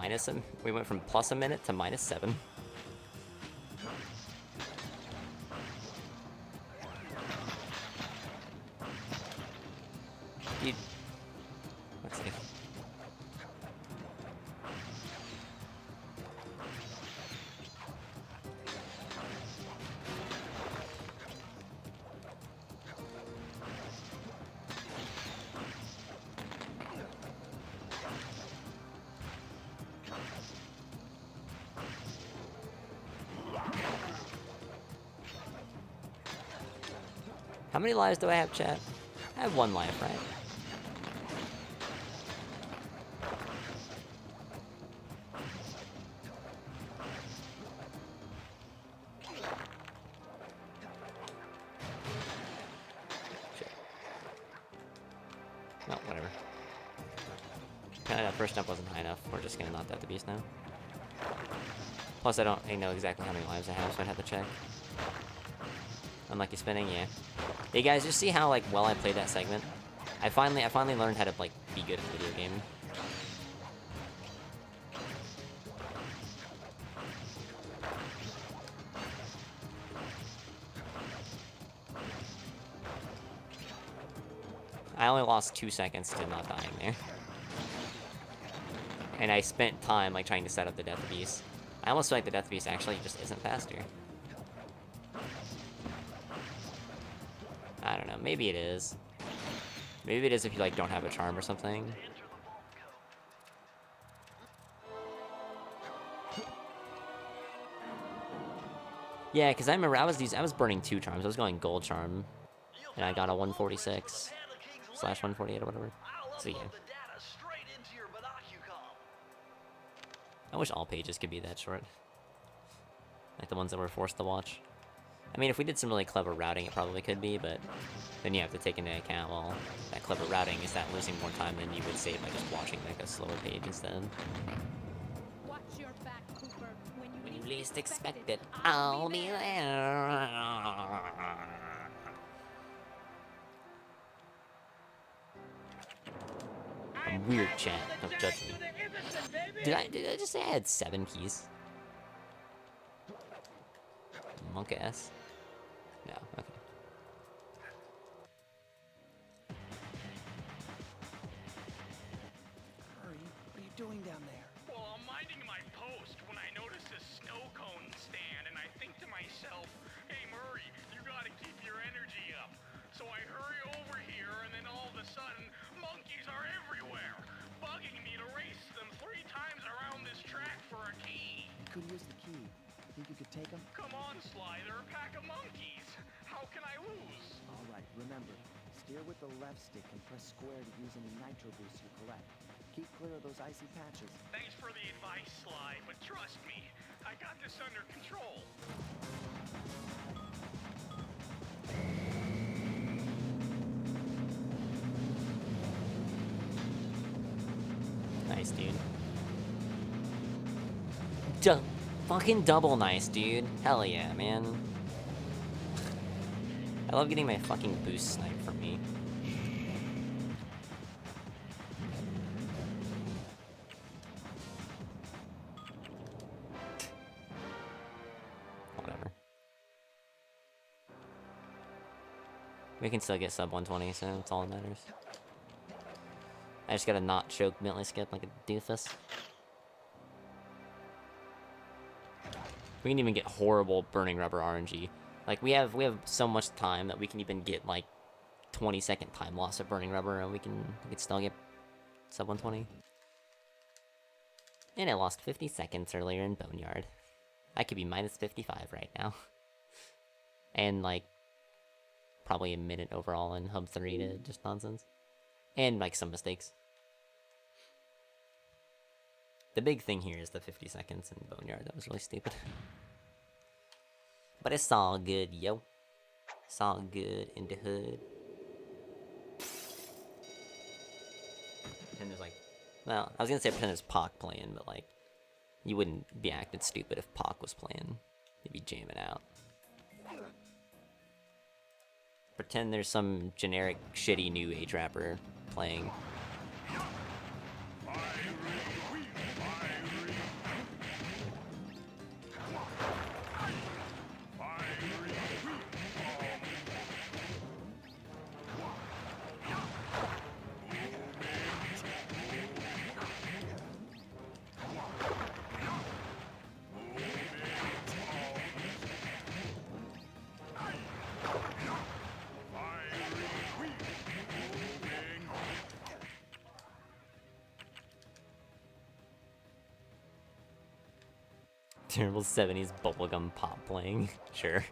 plus a minute to -7. Dude. Let's see. How many lives do I have, chat? I have 1 life, right? Shit. No, whatever. That first jump wasn't high enough. We're just gonna knock out the beast now. Plus, I know exactly how many lives I have, so I'd have to check. Unlucky spinning, yeah. Hey guys, just see how like well I played that segment. I finally learned how to like be good at the video game. I only lost 2 seconds to not dying there. And I spent time like trying to set up the Death Beast. I almost feel like the Death Beast actually just isn't faster. I don't know, maybe it is. Maybe it is if you like don't have a charm or something. Yeah, because I remember I was burning 2 charms. I was going gold charm, and I got a 146/148 or whatever. So yeah. I wish all pages could be that short. Like the ones that we're forced to watch. I mean, if we did some really clever routing, it probably could be, but then you have to take into account, well, that clever routing is that losing more time than you would save by just watching like a slower page instead. Watch your back, Cooper. When you least expect it, I'll be there. I'm weird, chat. Don't judge me. Did I just say I had 7 keys? Monk ass. No, okay. Hurry, what are you doing down there? Well, I'm minding my post when I notice this snow cone stand, and I think to myself, hey Murray, you gotta keep your energy up. So I hurry over here, and then all of a sudden, monkeys are everywhere, bugging me to race them 3 times around this track for a key. You could use the key. Think you could take them? Come on, Sly, they're a pack of monkeys. How can I lose? All right, remember, steer with the left stick and press square to use any nitro boosts you collect. Keep clear of those icy patches. Thanks for the advice, Sly, but trust me, I got this under control. Nice, dude. Fucking double nice, dude. Hell yeah, man. I love getting my fucking boost sniped from me. We can still get sub 120, so that's all that matters. I just gotta not choke Bentley Skip like a doofus. We can even get horrible burning rubber RNG. Like we have so much time that we can even get like 20-second time loss of burning rubber, and we can still get sub 120. And I lost 50 seconds earlier in Boneyard. I could be minus 55 right now. And like probably a minute overall in Hub 3 to just nonsense. And like some mistakes. The big thing here is the 50 seconds in Boneyard. That was really stupid. But it's all good, yo. It's all good in the hood. Pretend there's like... Well, I was gonna say pretend there's Pac playing, but like... You wouldn't be acting stupid if Pac was playing. You'd be jamming out. Pretend there's some generic, shitty new age rapper playing. Terrible 70s bubblegum pop playing. Sure.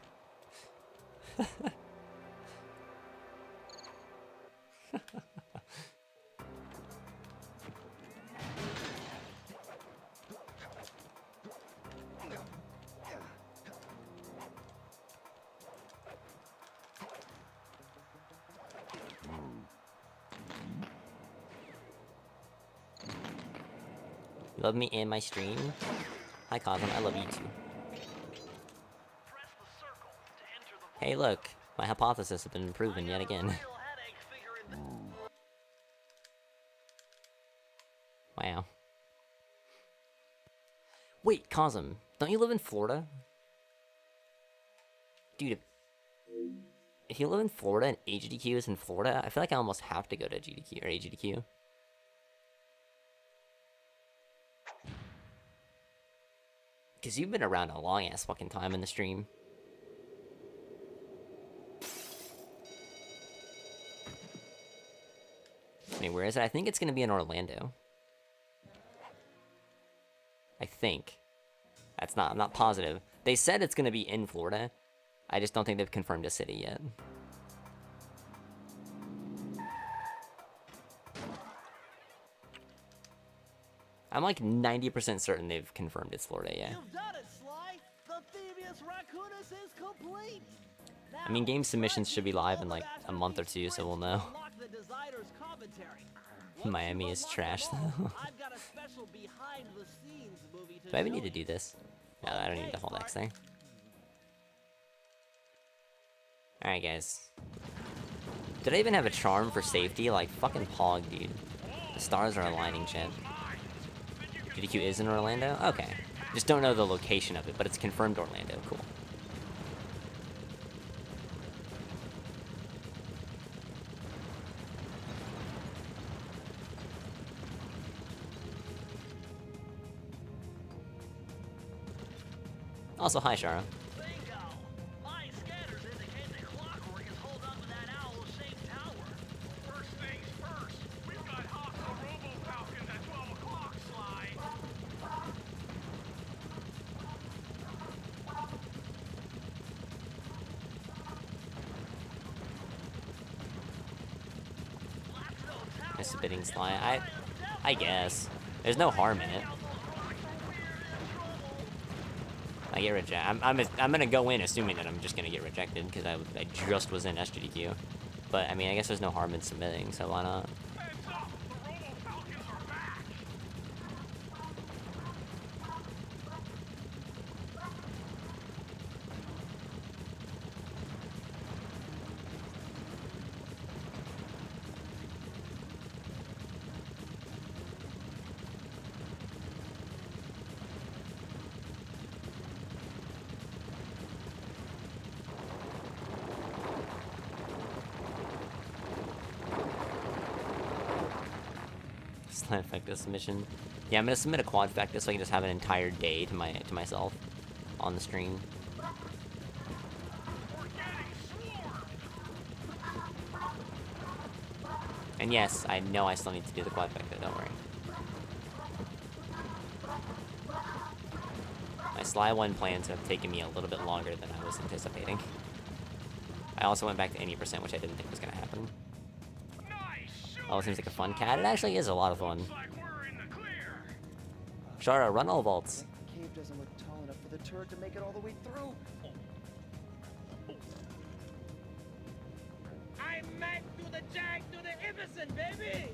You love me and my stream? Hi Cosm, I love you too. Hey look, my hypothesis has been proven yet again. Wow. Wait, Cosm, don't you live in Florida? Dude, if you live in Florida and HDQ is in Florida, I feel like I almost have to go to GDQ or AGDQ. Because you've been around a long ass fucking time in the stream. I mean, where is it? I think it's going to be in Orlando. I think. I'm not positive. They said it's going to be in Florida. I just don't think they've confirmed a city yet. I'm like 90% certain they've confirmed it's Florida, yeah. You've done it, Sly. The Thievius Raccoonus is complete. I mean, game submissions should be live in like a month or two, so we'll know. Miami is trash, though. Do I even need to do this? No, I don't need the whole next thing. Alright, guys. Did I even have a charm for safety? Like, fucking pog, dude. The stars are aligning, chat. GDQ is in Orlando? Okay. Just don't know the location of it, but it's confirmed Orlando. Cool. Also, hi, Shara. Bingo! My scanners indicate that Clockwork is holed up in that owl-shaped tower. First things first, we've got Hawks on Robo-Falcons at 12 o'clock, Sly. A spitting Sly. I guess. There's no harm in it. I get rejected. I'm gonna go in assuming that I'm just gonna get rejected because I just was in SGDQ. But I mean, I guess there's no harm in submitting, so why not? Quadfectus mission. Yeah, I'm gonna submit a Quadfectus so I can just have an entire day to myself on the stream. And yes, I know I still need to do the Quadfecta, don't worry. My Sly 1 plans have taken me a little bit longer than I was anticipating. I also went back to 80%, which I didn't think was gonna happen. Oh, it seems like a fun cat. It actually is a lot of fun. Shara, run all vaults. The cave doesn't look tall enough for the turret to make it all the way through. I'm Mac to the Jag to the Iverson, baby!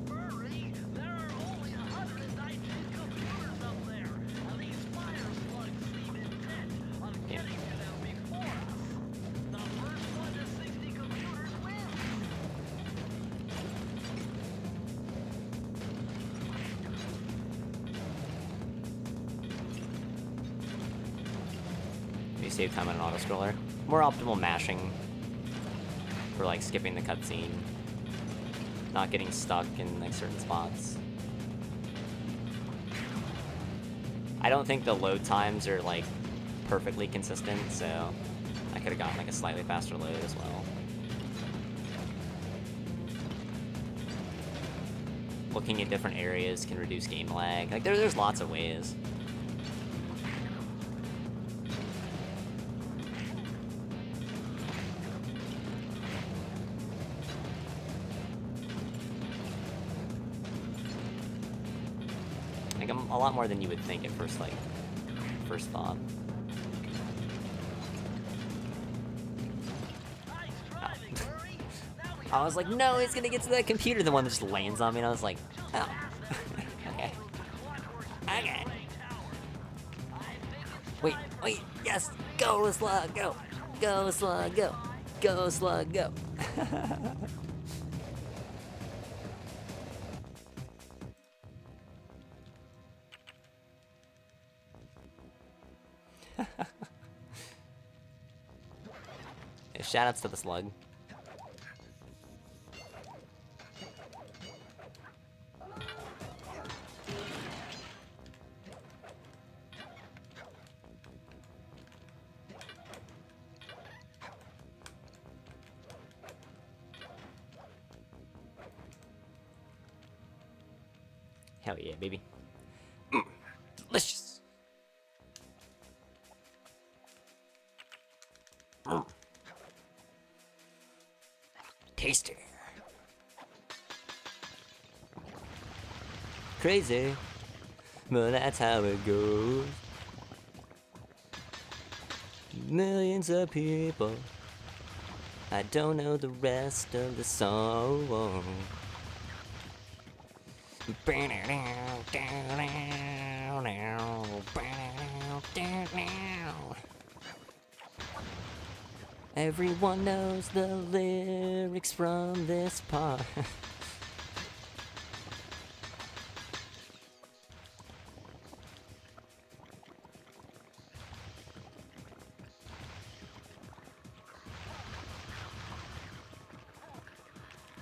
Hurry! There are only 119 computers up there, and these fire slugs seem intent on getting to them before us. The first one to 60 computers wins. You save time on an auto-scroller. More optimal mashing for like skipping the cutscene. Not getting stuck in like certain spots. I don't think the load times are like perfectly consistent, so I could have gotten like a slightly faster load as well. Looking at different areas can reduce game lag. Like there's lots of ways. Like a lot more than you would think at first, like, first thought. Nice driving, Murray. Now we I was like, no, it's gonna get to that computer. The one that just lands on me, and I was like, oh. Okay. Okay. Wait, yes! Go, Slug, go! Go, Slug, go! Go, Slug, go! Yeah, shoutouts to the Slug. Hell yeah, baby. Delicious. Taster. Crazy, but that's how it goes. Millions of people. I don't know the rest of the song. Everyone knows the lyrics from this part.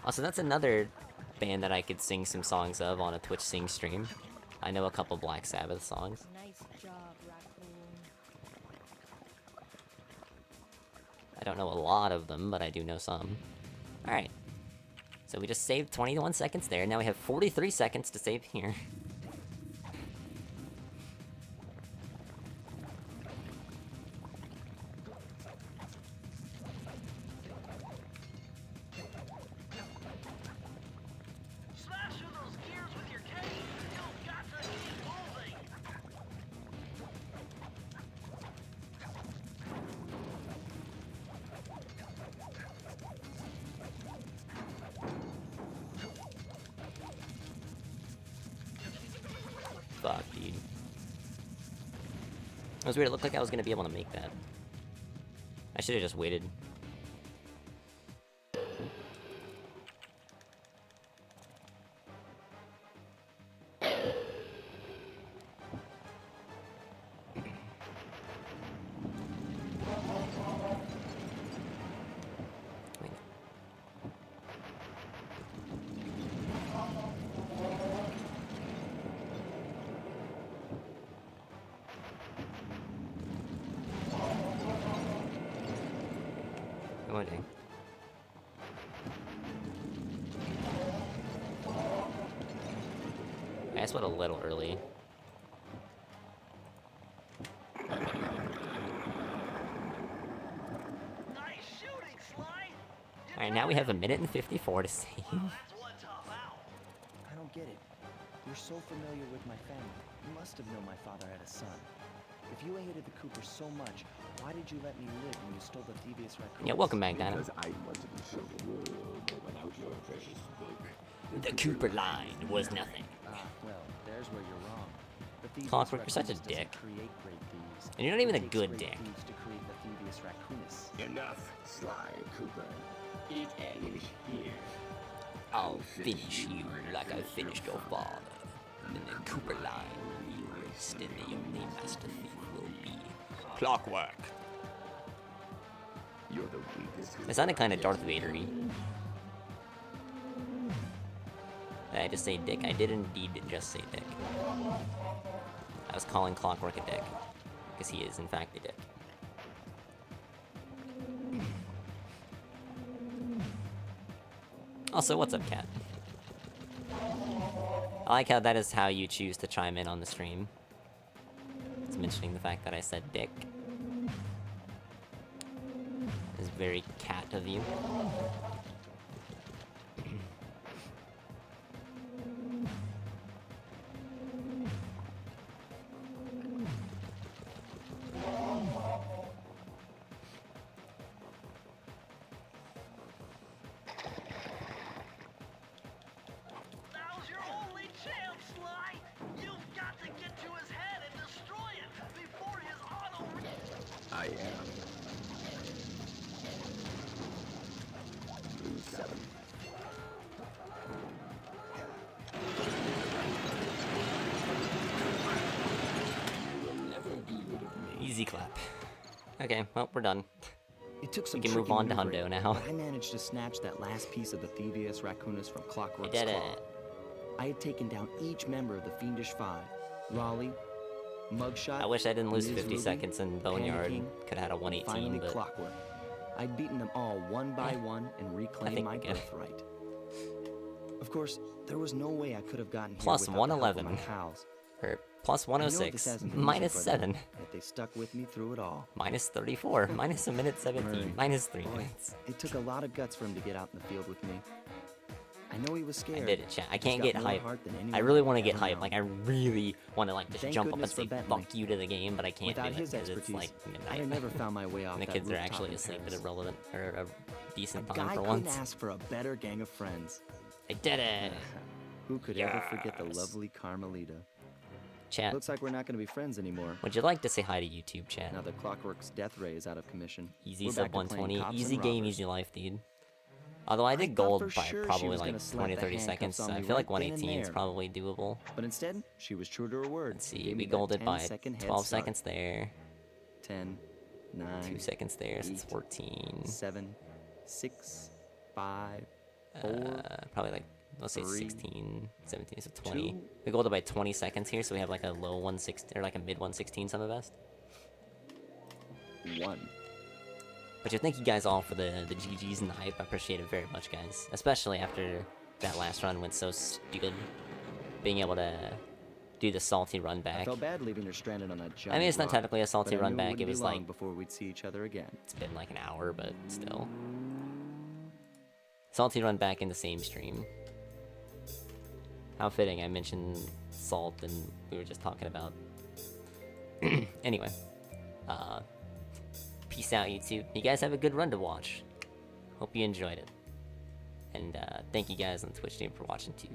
Also, that's another band that I could sing some songs of on a Twitch Sing stream. I know a couple Black Sabbath songs. Nice job, raccoon. I don't know a lot of them, but I do know some. Alright. So we just saved 21 seconds there. Now we have 43 seconds to save here. smash through those gears with your cane. You've got to keep moving. Fuck, dude. It was weird. It looked like I was gonna be able to make that. I should have just waited. disappointing. I guess went a little early. Nice shooting, Sly. Alright, now we have 1:54 to save. That's one tough out. I don't get it. You're so familiar with my family. You must have known my father had a son. If you hated the Coopers so much, why did you let me live when you stole the devious raccoon? Yeah, welcome back, Dino. Because I wanted to show the world without your precious book. The Cooper line was nothing. Ah, well, there's where you're wrong. The Thievius Clockwork, you're such a Raccoonus doesn't dick. create great thieves. And you're not even It a takes good great dick. thieves to create the Thievius Raccoonus. Enough, Sly Cooper. It ends here. I'll finish you like I finished your father. And the Cooper line will be erased, and the only master thief will be Clockwork. You're the weakest. It sounded kind of Darth Vader-y. Did I just say dick? I did indeed just say dick. I was calling Clockwork a dick. Because he is, in fact, a dick. Also, what's up, Cat? I like how that is how you choose to chime in on the stream. It's mentioning the fact that I said dick. It's very cat of you. Now's your only chance, Sly. You've got to get to his head and destroy it before his auto. I am. Blue 7. Easy clap. Okay, well, we're done. It took some can move tricky on to maneuvering, Hundo now. but I managed to snatch that last piece of the Thievius Raccoonus from Clockwork's did claw. it. I had taken down each member of the Fiendish Five. Raleigh, Mugshot, I wish I didn't lose Ms. 50 Ruby, seconds in Boneyard. King, Could have had a and finally 118, but Clockwork. I'd beaten them all one by Eh, one and reclaimed think my we get it. birthright. Of course, there was no way I could have gotten here Plus without the help of 111. my pals. or plus I know this 106, hasn't been easy minus for them, 7, Yet they stuck with me through it all. minus 34, minus a minute 17, Murray, minus 3 boy, minutes. It took a lot of guts for him to get out in the field with me. I know he was I scared. did it, chat. I He's can't got get more hype. heart than I anyone really I've want to get ever hype. known. Like, I really want to, like, just Thank jump up and goodness say for Bentley. fuck you to the game, but I can't Without do it his because it's, expertise, like, I'd midnight. have never found my way off And the that kids are rooftop actually in asleep at a Paris. relevant, or a decent A time guy for couldn't once. ask for a better gang of friends. I did it! Who could ever forget the Yes. lovely Carmelita? Chat, Looks like we're not going to be friends anymore. would you like to say hi to YouTube, chat? Now that Clockwork's death ray is out of commission. Easy we're sub back to playing 120, cops easy and game, robbers. easy life, dude. Although I did thought gold for by sure she probably was like gonna slap 20 or the 30 handcuffs seconds, on so I me feel like right then and 118 is there. probably doable. But instead, she was true to her word. Let's see, Gave we me that golded by 10-second head 12 start. seconds there, 10, 9, 2 seconds there, so it's 8, 14. 7, 6, 5, 4. Probably like, let's say 3, 16, 17, so 20. 2. We golded by 20 seconds here, so we have like a low 116, or like a mid 116 summer best. 1. But yeah, thank you guys all for the GGs and the hype. I appreciate it very much, guys. Especially after that last run went so stupid. Being able to do the salty run I back. felt bad leaving her stranded on that giant I mean, it's not rock, technically a salty but I run knew back. It wouldn't was be long like, before we'd see each other again. it's been like an hour, but still. Salty run back in the same stream. How fitting, I mentioned salt and we were just talking about. Anyway. Peace out, YouTube. You guys have a good run to watch. Hope you enjoyed it. And thank you guys on the Twitch stream for watching too.